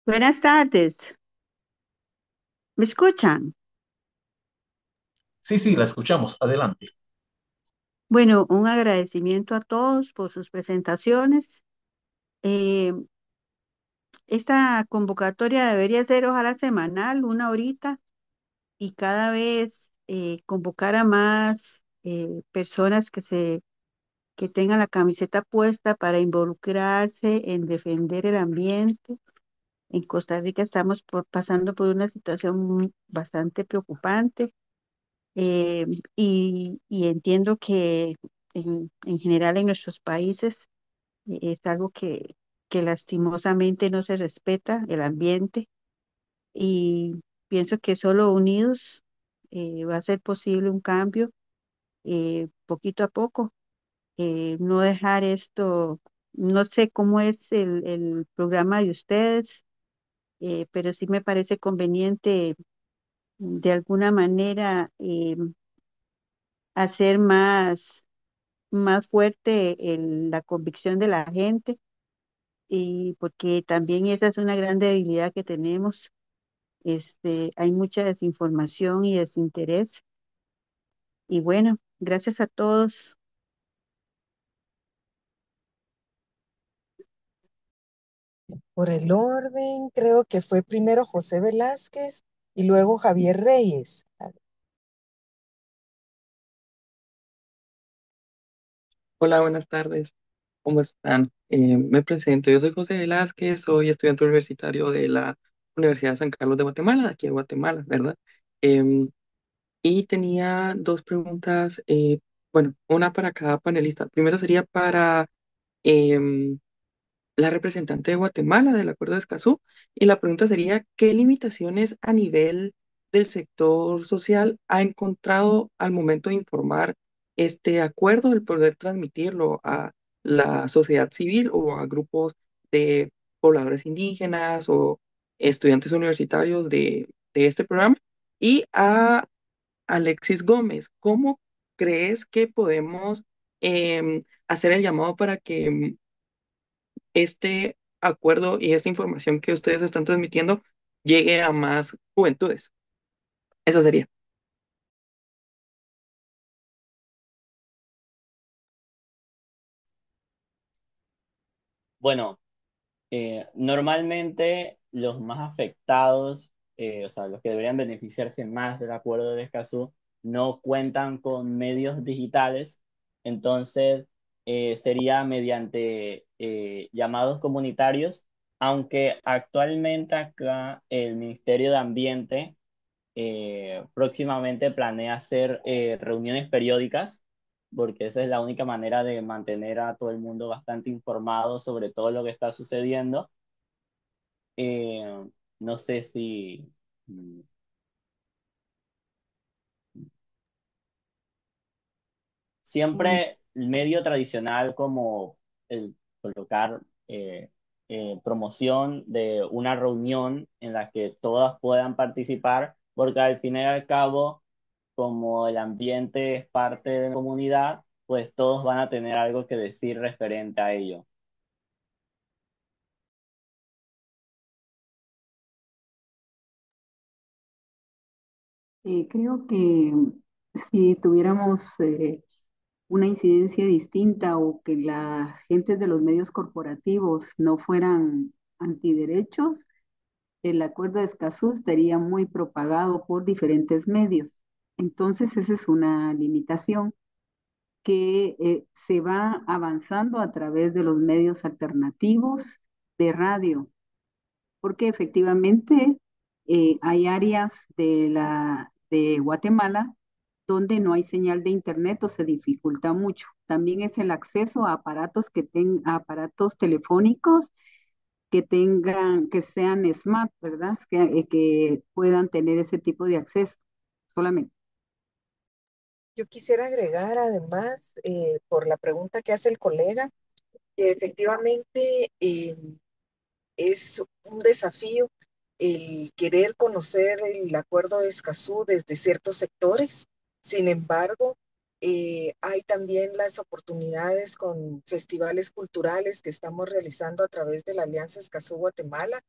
Buenas tardes, ¿me escuchan? Sí, sí, la escuchamos. Adelante. Bueno, un agradecimiento a todos por sus presentaciones. Eh, Esta convocatoria debería ser ojalá semanal, una horita, y cada vez convocar a más personas que tengan la camiseta puesta para involucrarse en defender el ambiente. En Costa Rica estamos pasando por una situación bastante preocupante. Eh, y entiendo que en general en nuestros países es algo que lastimosamente no se respeta el ambiente, y pienso que solo unidos va a ser posible un cambio poquito a poco. No dejar esto, no sé cómo es el programa de ustedes, pero sí me parece conveniente de alguna manera hacer más fuerte la convicción de la gente, y porque también esa es una gran debilidad que tenemos. Hay mucha desinformación y desinterés. Y bueno, gracias a todos. Por el orden, creo que fue primero José Velázquez y luego Javier Reyes. Hola, buenas tardes. ¿Cómo están? Me presento. Yo soy José Velázquez, soy estudiante universitario de la Universidad de San Carlos de Guatemala, de aquí en Guatemala, ¿verdad? Em, y tenía dos preguntas, bueno, una para cada panelista. Primero sería para em, la representante de Guatemala del Acuerdo de Escazú, y la pregunta sería, ¿qué limitaciones a nivel del sector social ha encontrado al momento de informar este acuerdo, el poder transmitirlo a la sociedad civil o a grupos de pobladores indígenas o estudiantes universitarios de este programa? Y a Alexis Gómez, ¿cómo crees que podemos hacer el llamado para que este acuerdo y esta información que ustedes están transmitiendo llegue a más juventudes? Eso sería. Bueno, normalmente los más afectados, o sea, los que deberían beneficiarse más del acuerdo de Escazú, no cuentan con medios digitales, entonces sería mediante llamados comunitarios, aunque actualmente acá el Ministerio de Ambiente próximamente planea hacer reuniones periódicas, porque esa es la única manera de mantener a todo el mundo bastante informado sobre todo lo que está sucediendo. Eh, no sé si mm, Mm, siempre el medio tradicional como el colocar promoción de una reunión en la que todas puedan participar, porque al fin y al cabo, como el ambiente es parte de la comunidad, pues todos van a tener algo que decir referente a ello. Creo que si tuviéramos una incidencia distinta o que la gente de los medios corporativos no fueran antiderechos, el acuerdo de Escazú estaría muy propagado por diferentes medios. Entonces, esa es una limitación que se va avanzando a través de los medios alternativos de radio, porque efectivamente hay áreas de Guatemala donde no hay señal de internet o se dificulta mucho. También es el acceso a a aparatos telefónicos que sean smart, ¿verdad? Que puedan tener ese tipo de acceso solamente. Yo quisiera agregar además, por la pregunta que hace el colega, que efectivamente es un desafío el querer conocer el acuerdo de Escazú desde ciertos sectores. Sin embargo, hay también las oportunidades con festivales culturales que estamos realizando a través de la Alianza Escazú Guatemala.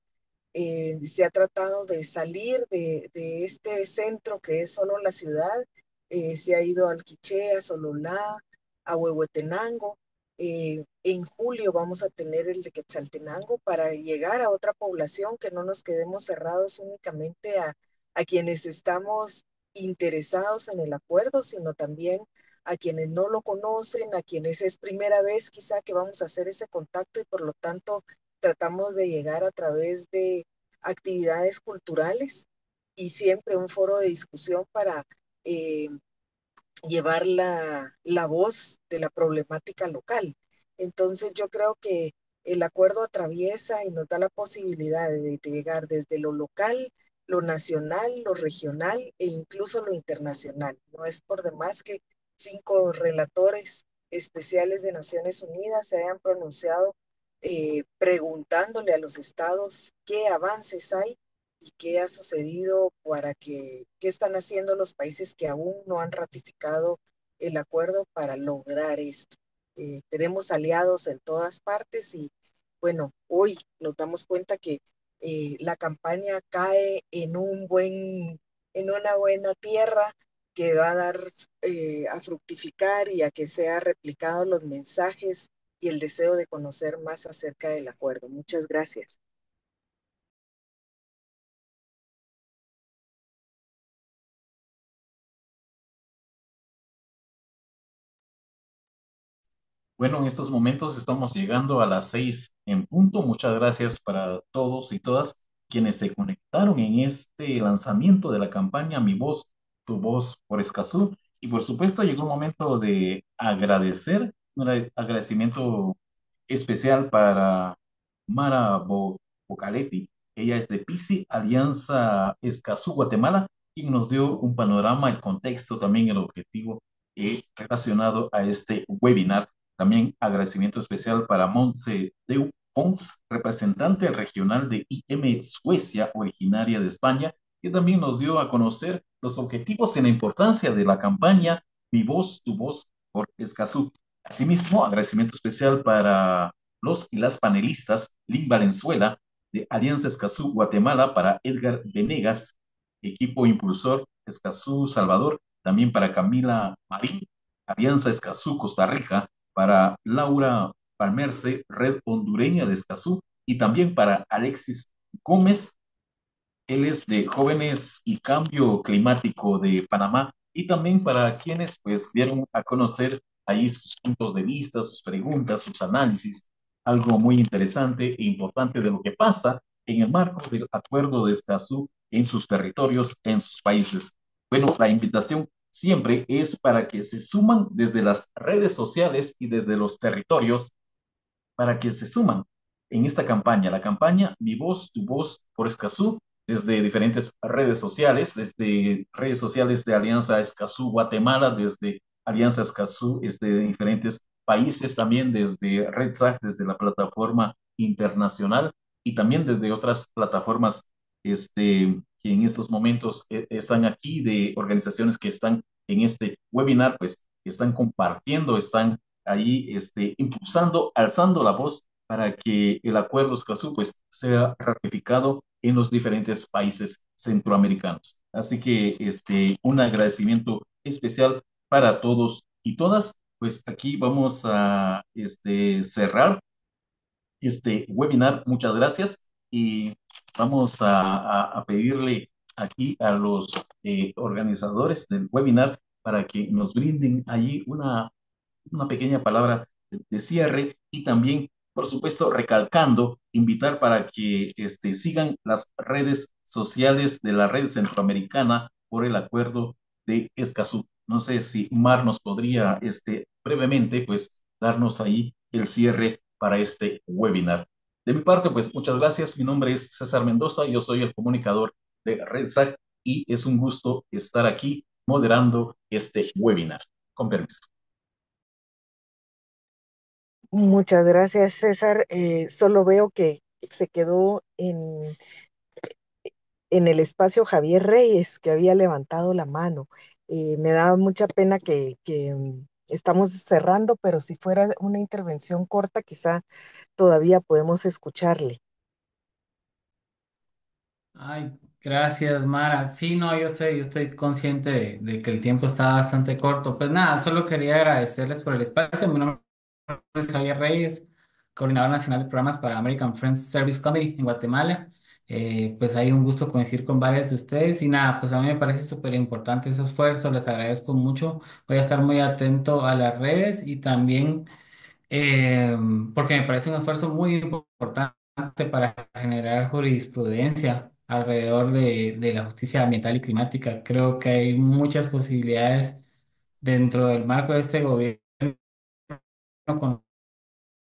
Se ha tratado de salir de este centro que es solo la ciudad. Se ha ido al Quiché, a Sololá, a Huehuetenango. En julio vamos a tener el de Quetzaltenango para llegar a otra población, que no nos quedemos cerrados únicamente a quienes estamos interesados en el acuerdo, sino también a quienes no lo conocen, a quienes es primera vez quizá que vamos a hacer ese contacto, y por lo tanto tratamos de llegar a través de actividades culturales y siempre un foro de discusión para eh, llevar la voz de la problemática local. Entonces yo creo que el acuerdo atraviesa y nos da la posibilidad de llegar desde lo local, lo nacional, lo regional e incluso lo internacional. No es por demás que 5 relatores especiales de Naciones Unidas se hayan pronunciado preguntándole a los estados qué avances hay y qué ha sucedido qué están haciendo los países que aún no han ratificado el acuerdo para lograr esto. Tenemos aliados en todas partes y bueno, hoy nos damos cuenta que la campaña cae en una buena tierra que va a dar a fructificar y a que sea replicado los mensajes y el deseo de conocer más acerca del acuerdo. Muchas gracias. Bueno, en estos momentos estamos llegando a las 6 en punto. Muchas gracias para todos y todas quienes se conectaron en este lanzamiento de la campaña Mi Voz, Tu Voz por Escazú. Y por supuesto llegó un momento de agradecer, un agradecimiento especial para Mara Bocaletti. Ella es de PISI, Alianza Escazú Guatemala, y nos dio un panorama, el contexto, también el objetivo relacionado a este webinar. También agradecimiento especial para Montse Deu Pons, representante regional de IM Suecia, originaria de España, que también nos dio a conocer los objetivos y la importancia de la campaña Mi Voz, Tu Voz por Escazú. Asimismo, agradecimiento especial para los y las panelistas Lynn Valenzuela de Alianza Escazú Guatemala, para Edgar Venegas, equipo impulsor Escazú Salvador, también para Camila Marín, Alianza Escazú Costa Rica, para Laura Palmerce, Red Hondureña de Escazú, y también para Alexis Gómez, él es de Jóvenes y Cambio Climático de Panamá, y también para quienes pues dieron a conocer ahí sus puntos de vista, sus preguntas, sus análisis, algo muy interesante e importante de lo que pasa en el marco del Acuerdo de Escazú en sus territorios, en sus países. Bueno, la invitación siempre es para que se suman desde las redes sociales y desde los territorios, para que se suman en esta campaña, la campaña Mi Voz, Tu Voz por Escazú, desde diferentes desde redes sociales de Alianza Escazú Guatemala, desde Alianza Escazú de diferentes países, también desde RedSac, desde la plataforma internacional, y también desde otras plataformas que en estos momentos están aquí, de organizaciones que están en este webinar, pues están compartiendo, están ahí impulsando, alzando la voz para que el acuerdo Escazú pues sea ratificado en los diferentes países centroamericanos. Así que un agradecimiento especial para todos y todas. pues aquí vamos a cerrar este webinar. Muchas gracias y vamos a pedirle aquí a los organizadores del webinar para que nos brinden allí una pequeña palabra de cierre y también, por supuesto, recalcando, invitar para que sigan las redes sociales de la red centroamericana por el acuerdo de Escazú. No sé si Mar nos podría brevemente pues darnos ahí el cierre para este webinar. De mi parte, pues muchas gracias. Mi nombre es César Mendoza, yo soy el comunicador de RedSag y es un gusto estar aquí moderando este webinar. Con permiso. Muchas gracias, César. Solo veo que se quedó en el espacio Javier Reyes, que había levantado la mano. Me da mucha pena que estamos cerrando, pero si fuera una intervención corta, quizá todavía podemos escucharle. Ay, gracias, Mara. Sí, no, yo estoy consciente de que el tiempo está bastante corto. Pues nada, solo quería agradecerles por el espacio. Mi nombre es Javier Reyes, coordinador nacional de programas para American Friends Service Committee en Guatemala. Pues hay un gusto coincidir con varios de ustedes y nada, pues a mí me parece súper importante ese esfuerzo, les agradezco mucho. Voy a estar muy atento a las redes y también eh, porque me parece un esfuerzo muy importante para generar jurisprudencia alrededor de la justicia ambiental y climática. Creo que hay muchas posibilidades dentro del marco de este gobierno con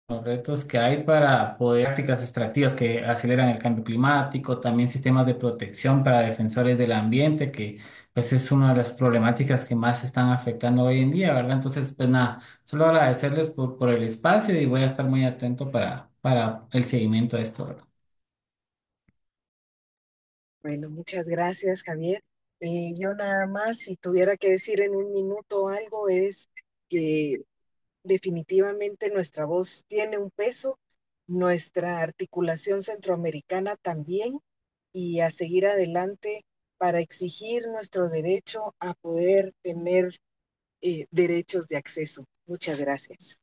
los retos que hay para poder prácticas extractivas que aceleran el cambio climático, también sistemas de protección para defensores del ambiente, que pues es una de las problemáticas que más están afectando hoy en día, ¿verdad? Entonces, pues nada, solo agradecerles por el espacio y voy a estar muy atento para el seguimiento de esto, ¿verdad? Bueno, muchas gracias, Javier. Yo nada más, si tuviera que decir en un minuto algo, es que definitivamente nuestra voz tiene un peso, nuestra articulación centroamericana también, y a seguir adelante para exigir nuestro derecho a poder tener derechos de acceso. Muchas gracias.